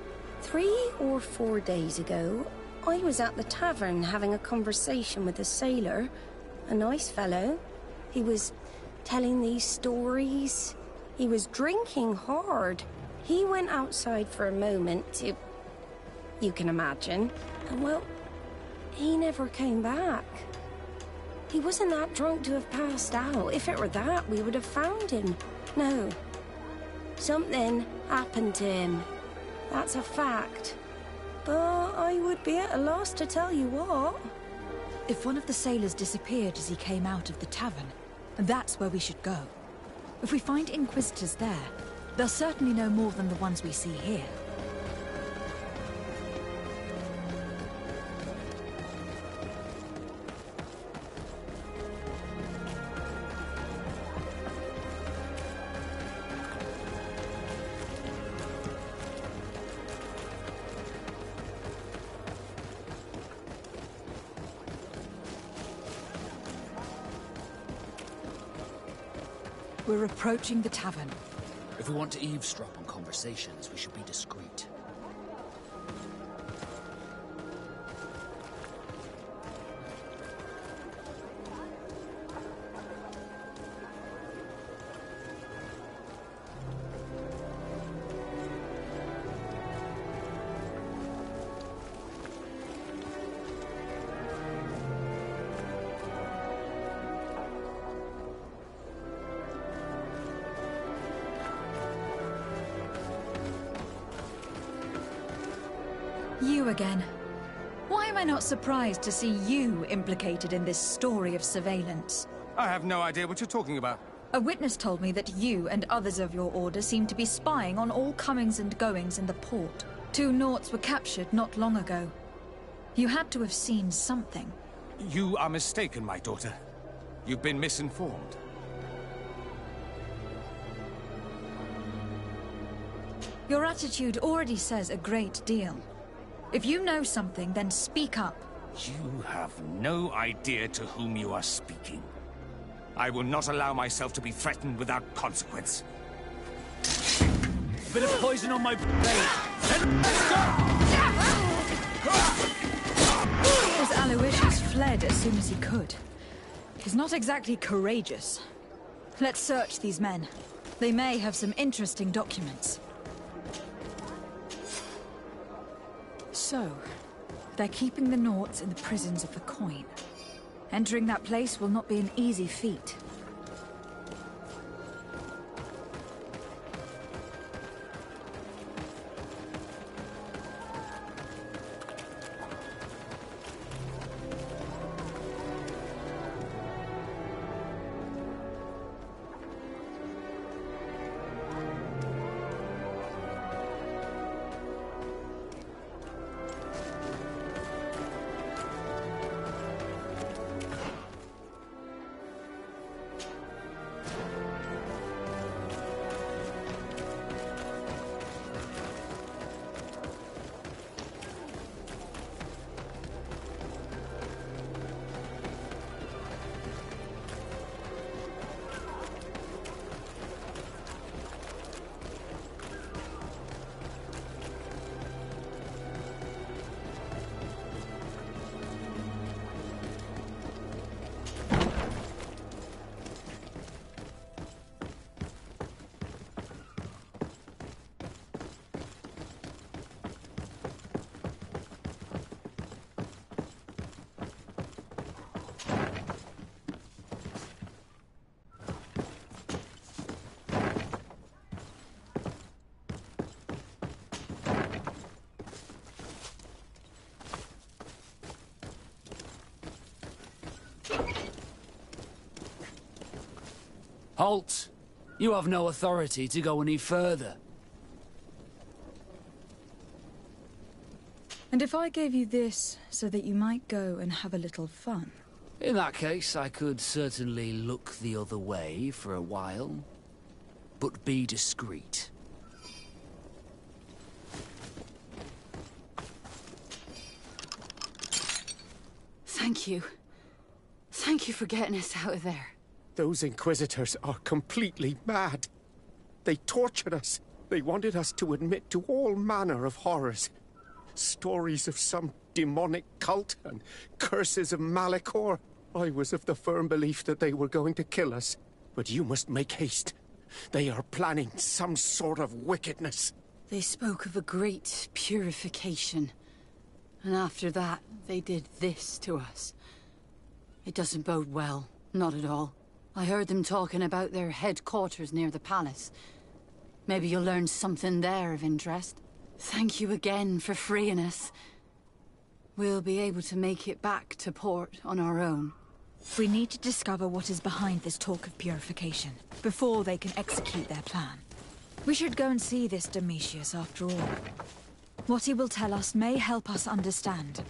3 or 4 days ago, I was at the tavern having a conversation with a sailor. A nice fellow. He was telling these stories. He was drinking hard. He went outside for a moment to... you can imagine. And well, he never came back. He wasn't that drunk to have passed out. If it were that, we would have found him. No. Something happened to him. That's a fact. But I would be at a loss to tell you what. If one of the sailors disappeared as he came out of the tavern, that's where we should go. If we find Inquisitors there, they'll certainly know more than the ones we see here. We're approaching the tavern. If we want to eavesdrop on conversations, we should be discreet. You again. Why am I not surprised to see you implicated in this story of surveillance? I have no idea what you're talking about. A witness told me that you and others of your order seem to be spying on all comings and goings in the port. 2 Naughts were captured not long ago. You had to have seen something. You are mistaken, my daughter. You've been misinformed. Your attitude already says a great deal. If you know something, then speak up. You have no idea to whom you are speaking. I will not allow myself to be threatened without consequence. A bit of poison on my blade. This Aloysius fled as soon as he could. He's not exactly courageous. Let's search these men. They may have some interesting documents. So, they're keeping the Naughts in the prisons of the coin. Entering that place will not be an easy feat. Halt! You have no authority to go any further. And if I gave you this so that you might go and have a little fun? In that case, I could certainly look the other way for a while. But be discreet. Thank you. Thank you for getting us out of there. Those Inquisitors are completely mad. They tortured us. They wanted us to admit to all manner of horrors. Stories of some demonic cult and curses of Malachor. I was of the firm belief that they were going to kill us. But you must make haste. They are planning some sort of wickedness. They spoke of a great purification. And after that, they did this to us. It doesn't bode well. Not at all. I heard them talking about their headquarters near the palace. Maybe you'll learn something there of interest. Thank you again for freeing us. We'll be able to make it back to port on our own. We need to discover what is behind this talk of purification, before they can execute their plan. We should go and see this Domitius after all. What he will tell us may help us understand.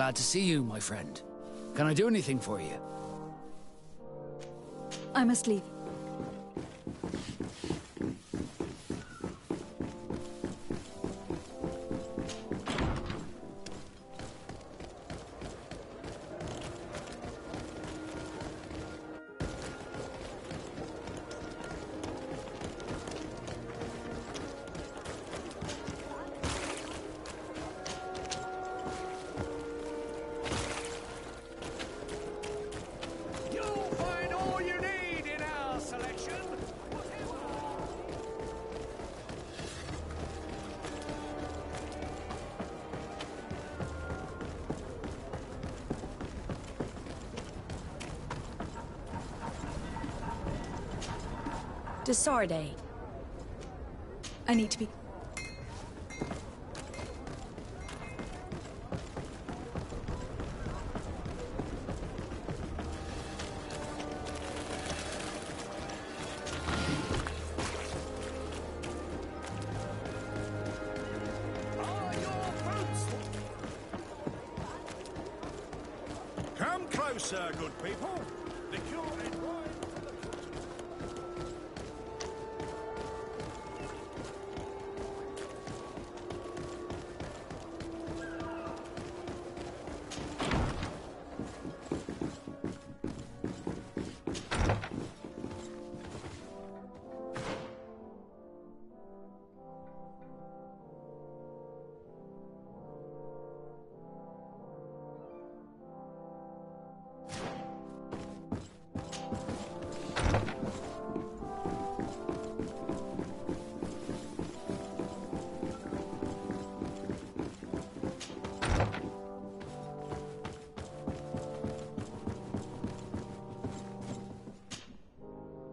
Glad to see you, my friend. Can I do anything for you? I must leave. To Sarde. I need to be... Come closer, good people. The cure is right.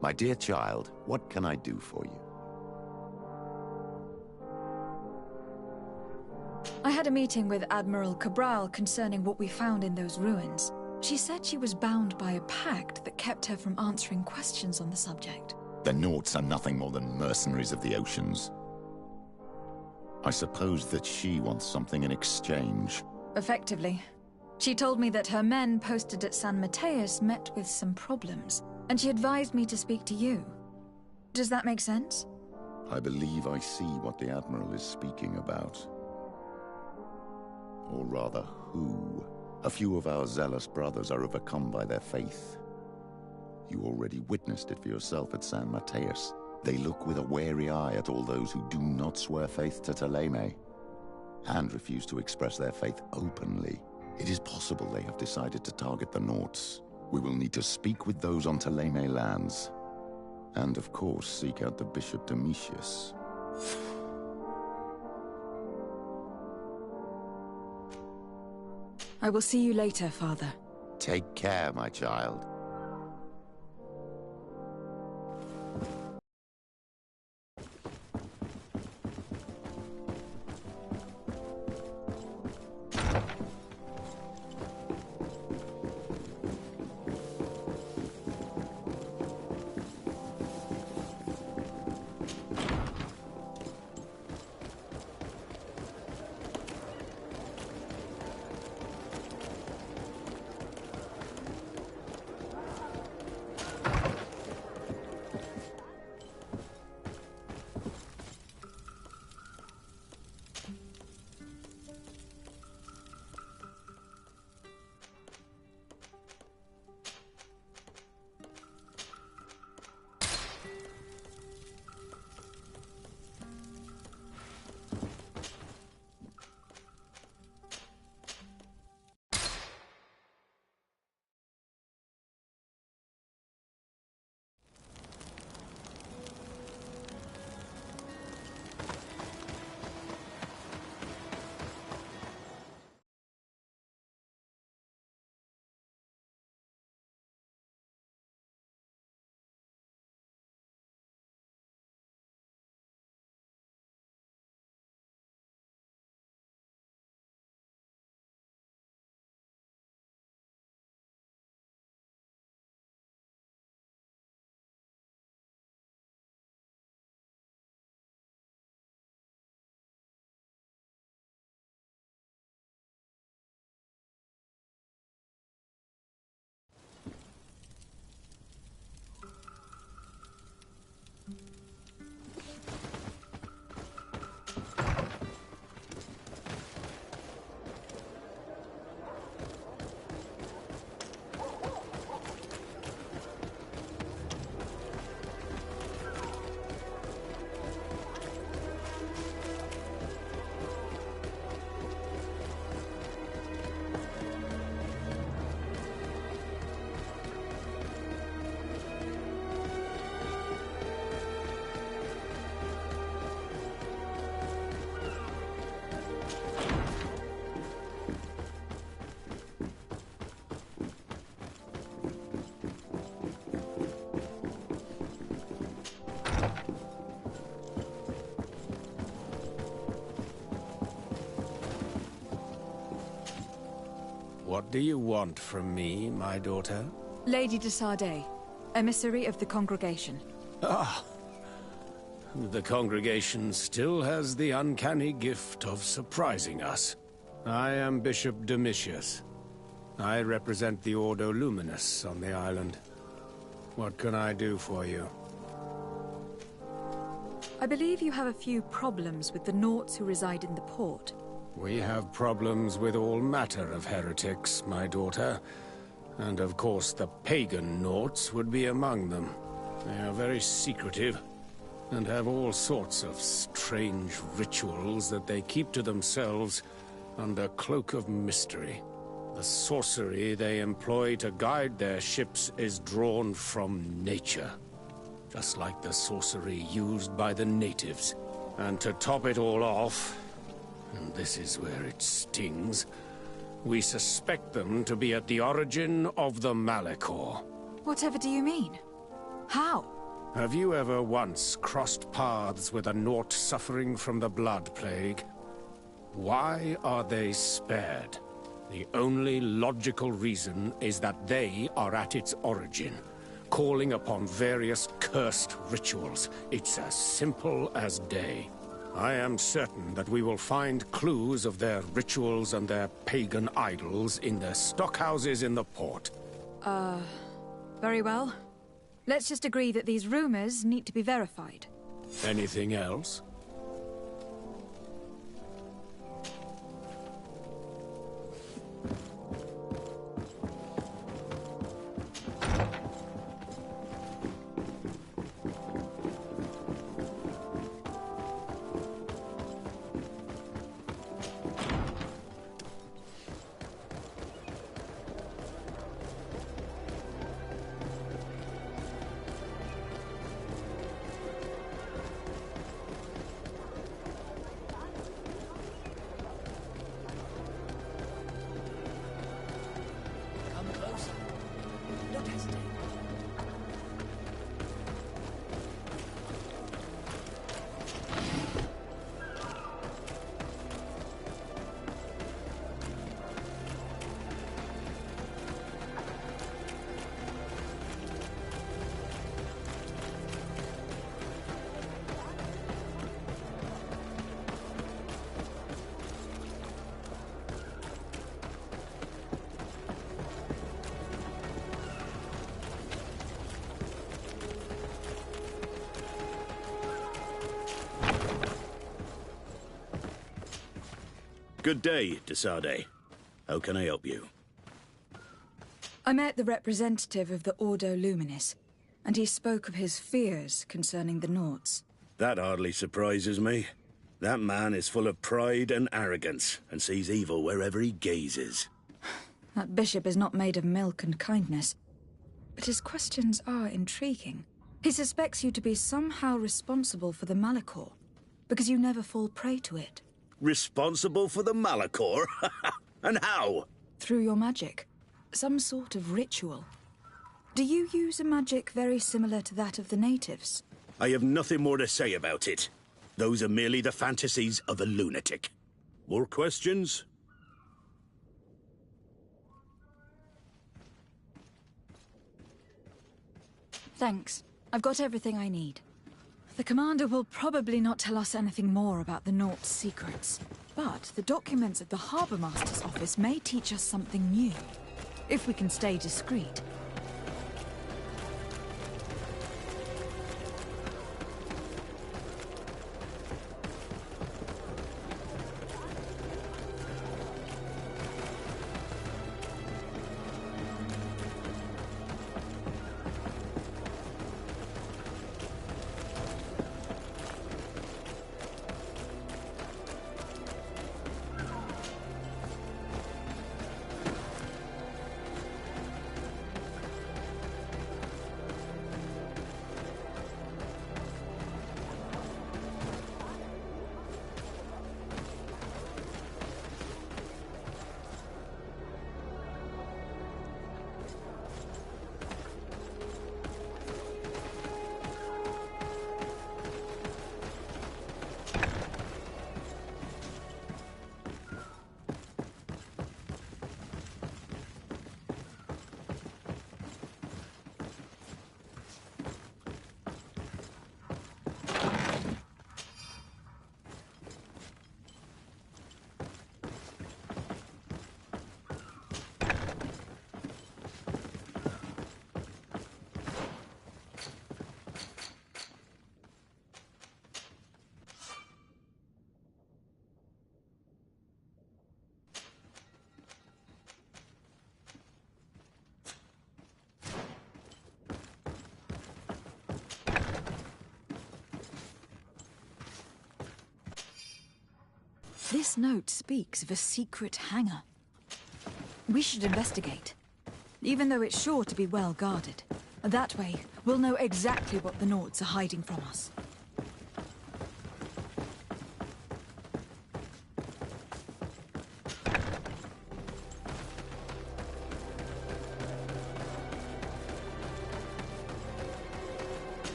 My dear child, what can I do for you? I had a meeting with Admiral Cabral concerning what we found in those ruins. She said she was bound by a pact that kept her from answering questions on the subject. The Nauts are nothing more than mercenaries of the oceans. I suppose that she wants something in exchange. Effectively. She told me that her men posted at San Mateus met with some problems, and she advised me to speak to you. Does that make sense? I believe I see what the Admiral is speaking about. Or rather, who. A few of our zealous brothers are overcome by their faith. You already witnessed it for yourself at San Mateus. They look with a wary eye at all those who do not swear faith to Thélème, and refuse to express their faith openly. It is possible they have decided to target the Nauts. We will need to speak with those on Thélème lands. And of course, seek out the Bishop Domitius. I will see you later, Father. Take care, my child. What do you want from me, my daughter? Lady de Sardet, emissary of the congregation. Ah. The congregation still has the uncanny gift of surprising us. I am Bishop Domitius. I represent the Ordo Luminous on the island. What can I do for you? I believe you have a few problems with the Nauts who reside in the port. We have problems with all matter of heretics, my daughter. And of course the pagan Nauts would be among them. They are very secretive, and have all sorts of strange rituals that they keep to themselves under cloak of mystery. The sorcery they employ to guide their ships is drawn from nature, just like the sorcery used by the natives. And to top it all off, and this is where it stings, we suspect them to be at the origin of the Malachor. Whatever do you mean? How? Have you ever once crossed paths with a Naut suffering from the Blood Plague? Why are they spared? The only logical reason is that they are at its origin, calling upon various cursed rituals. It's as simple as day. I am certain that we will find clues of their rituals and their pagan idols in the stockhouses in the port. Very well. Let's just agree that these rumors need to be verified. Anything else? Good day, de Sardet. How can I help you? I met the representative of the Ordo Luminis, and he spoke of his fears concerning the Nauts. That hardly surprises me. That man is full of pride and arrogance, and sees evil wherever he gazes. That bishop is not made of milk and kindness, but his questions are intriguing. He suspects you to be somehow responsible for the Malachor, because you never fall prey to it. Responsible for the Malachor? And how? Through your magic. Some sort of ritual. Do you use a magic very similar to that of the natives? I have nothing more to say about it. Those are merely the fantasies of a lunatic. More questions? Thanks. I've got everything I need. The commander will probably not tell us anything more about the Naut's secrets. But the documents at the Harbour Master's office may teach us something new. If we can stay discreet. This note speaks of a secret hangar. We should investigate, even though it's sure to be well guarded. That way, we'll know exactly what the Nords are hiding from us.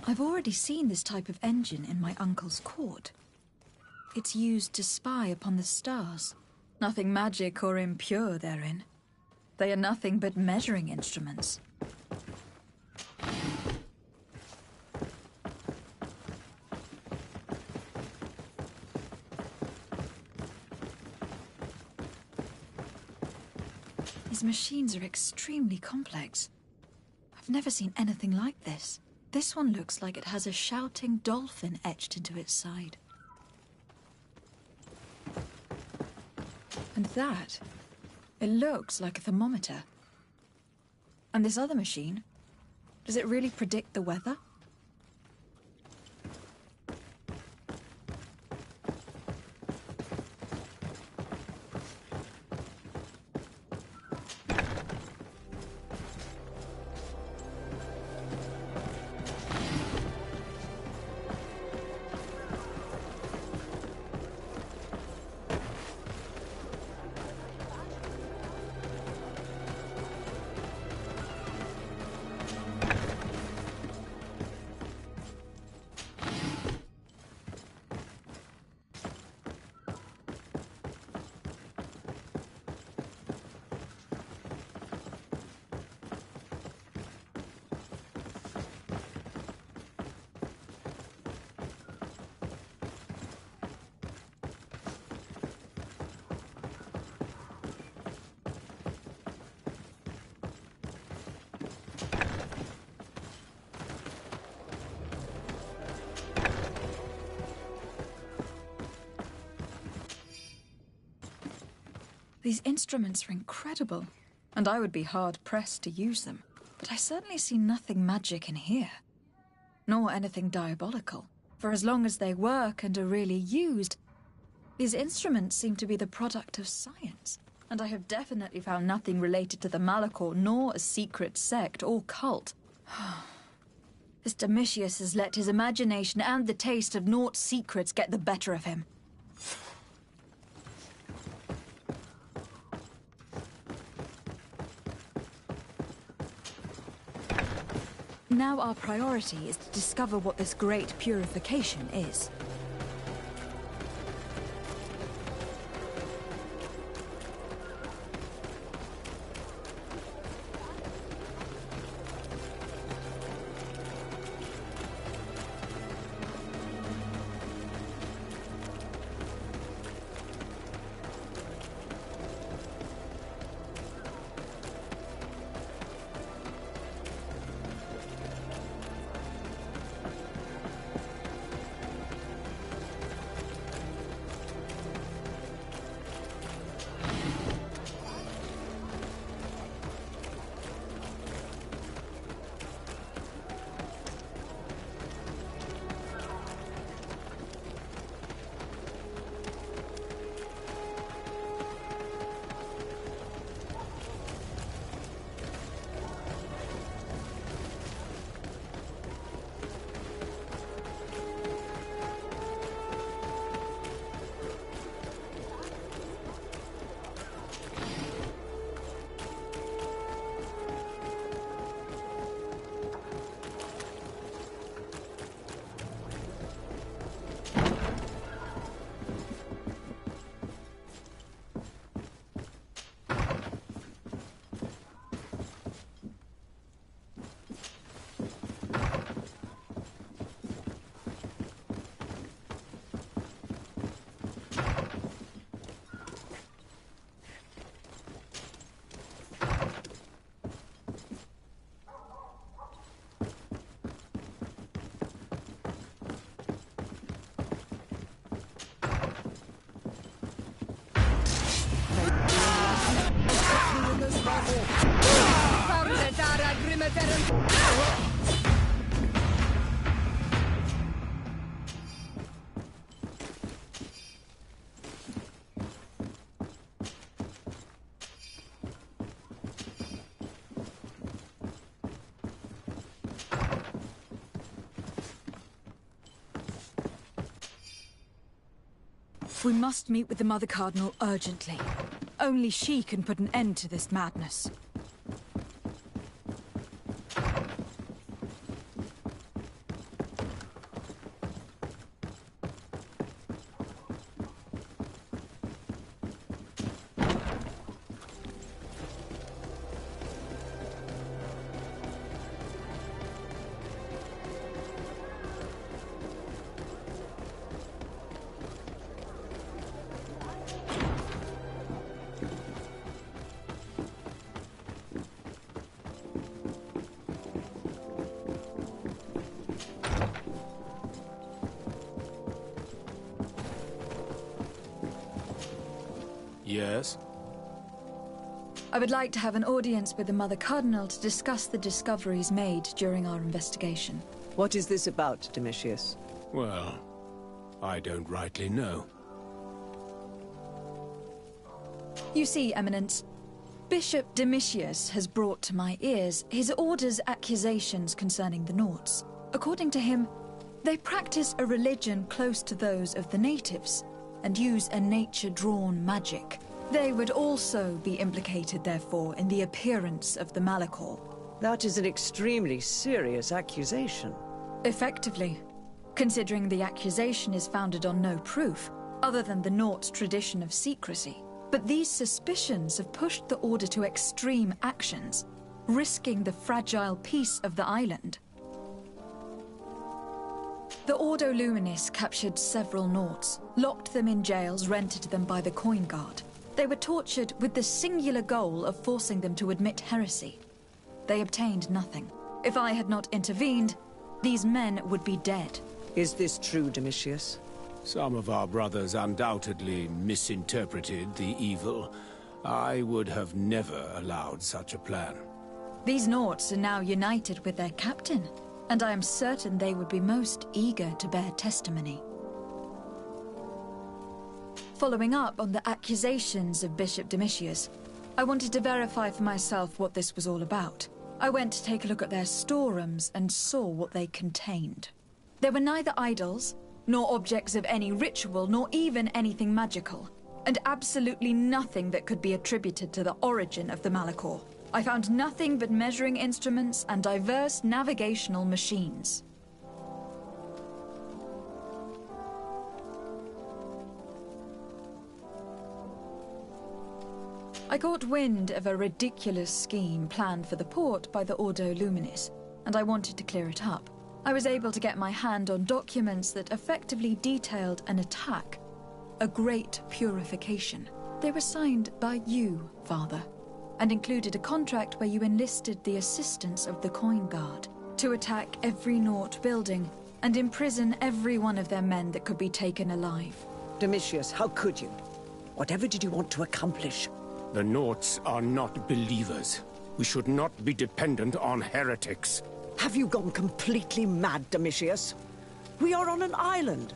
I've already seen this type of engine in my uncle's court. It's used to spy upon the stars. Nothing magic or impure therein. They are nothing but measuring instruments. These machines are extremely complex. I've never seen anything like this. This one looks like it has a shouting dolphin etched into its side. And that, it looks like a thermometer. And this other machine, does it really predict the weather? These instruments are incredible, and I would be hard-pressed to use them. But I certainly see nothing magic in here, nor anything diabolical. For as long as they work and are really used, these instruments seem to be the product of science. And I have definitely found nothing related to the Malachor, nor a secret sect or cult. This Domitius has let his imagination and the taste of Naught's secrets get the better of him. Now our priority is to discover what this great purification is. We must meet with the Mother Cardinal urgently. Only she can put an end to this madness. Yes? I would like to have an audience with the Mother Cardinal to discuss the discoveries made during our investigation. What is this about, Domitius? Well, I don't rightly know. You see, Eminence, Bishop Domitius has brought to my ears his order's accusations concerning the Nauts. According to him, they practice a religion close to those of the natives, and use a nature-drawn magic. They would also be implicated, therefore, in the appearance of the Malachor. That is an extremely serious accusation. Effectively, considering the accusation is founded on no proof, other than the Naut's tradition of secrecy. But these suspicions have pushed the Order to extreme actions, risking the fragile peace of the island. The Ordo Luminis captured several Nauts, locked them in jails rented to them by the Coin Guard. They were tortured with the singular goal of forcing them to admit heresy. They obtained nothing. If I had not intervened, these men would be dead. Is this true, Domitius? Some of our brothers undoubtedly misinterpreted the evil. I would have never allowed such a plan. These Nauts are now united with their captain, and I am certain they would be most eager to bear testimony. Following up on the accusations of Bishop Domitius, I wanted to verify for myself what this was all about. I went to take a look at their storerooms and saw what they contained. There were neither idols, nor objects of any ritual, nor even anything magical, and absolutely nothing that could be attributed to the origin of the Malachor. I found nothing but measuring instruments and diverse navigational machines. I caught wind of a ridiculous scheme planned for the port by the Ordo Luminis, and I wanted to clear it up. I was able to get my hand on documents that effectively detailed an attack, a great purification. They were signed by you, Father, and included a contract where you enlisted the assistance of the Coin Guard to attack every Naut building and imprison every one of their men that could be taken alive. Domitius, how could you? Whatever did you want to accomplish? The Nauts are not believers. We should not be dependent on heretics. Have you gone completely mad, Domitius? We are on an island.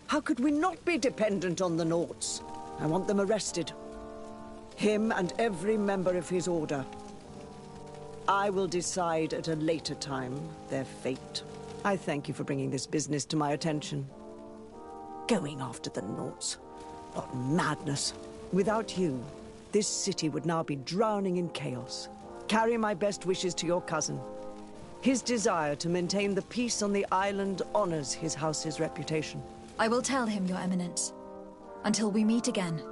How could we not be dependent on the Nauts? I want them arrested. Him and every member of his order. I will decide at a later time their fate. I thank you for bringing this business to my attention. Going after the Nauts. What madness. Without you, this city would now be drowning in chaos. Carry my best wishes to your cousin. His desire to maintain the peace on the island honors his house's reputation. I will tell him, Your Eminence. Until we meet again.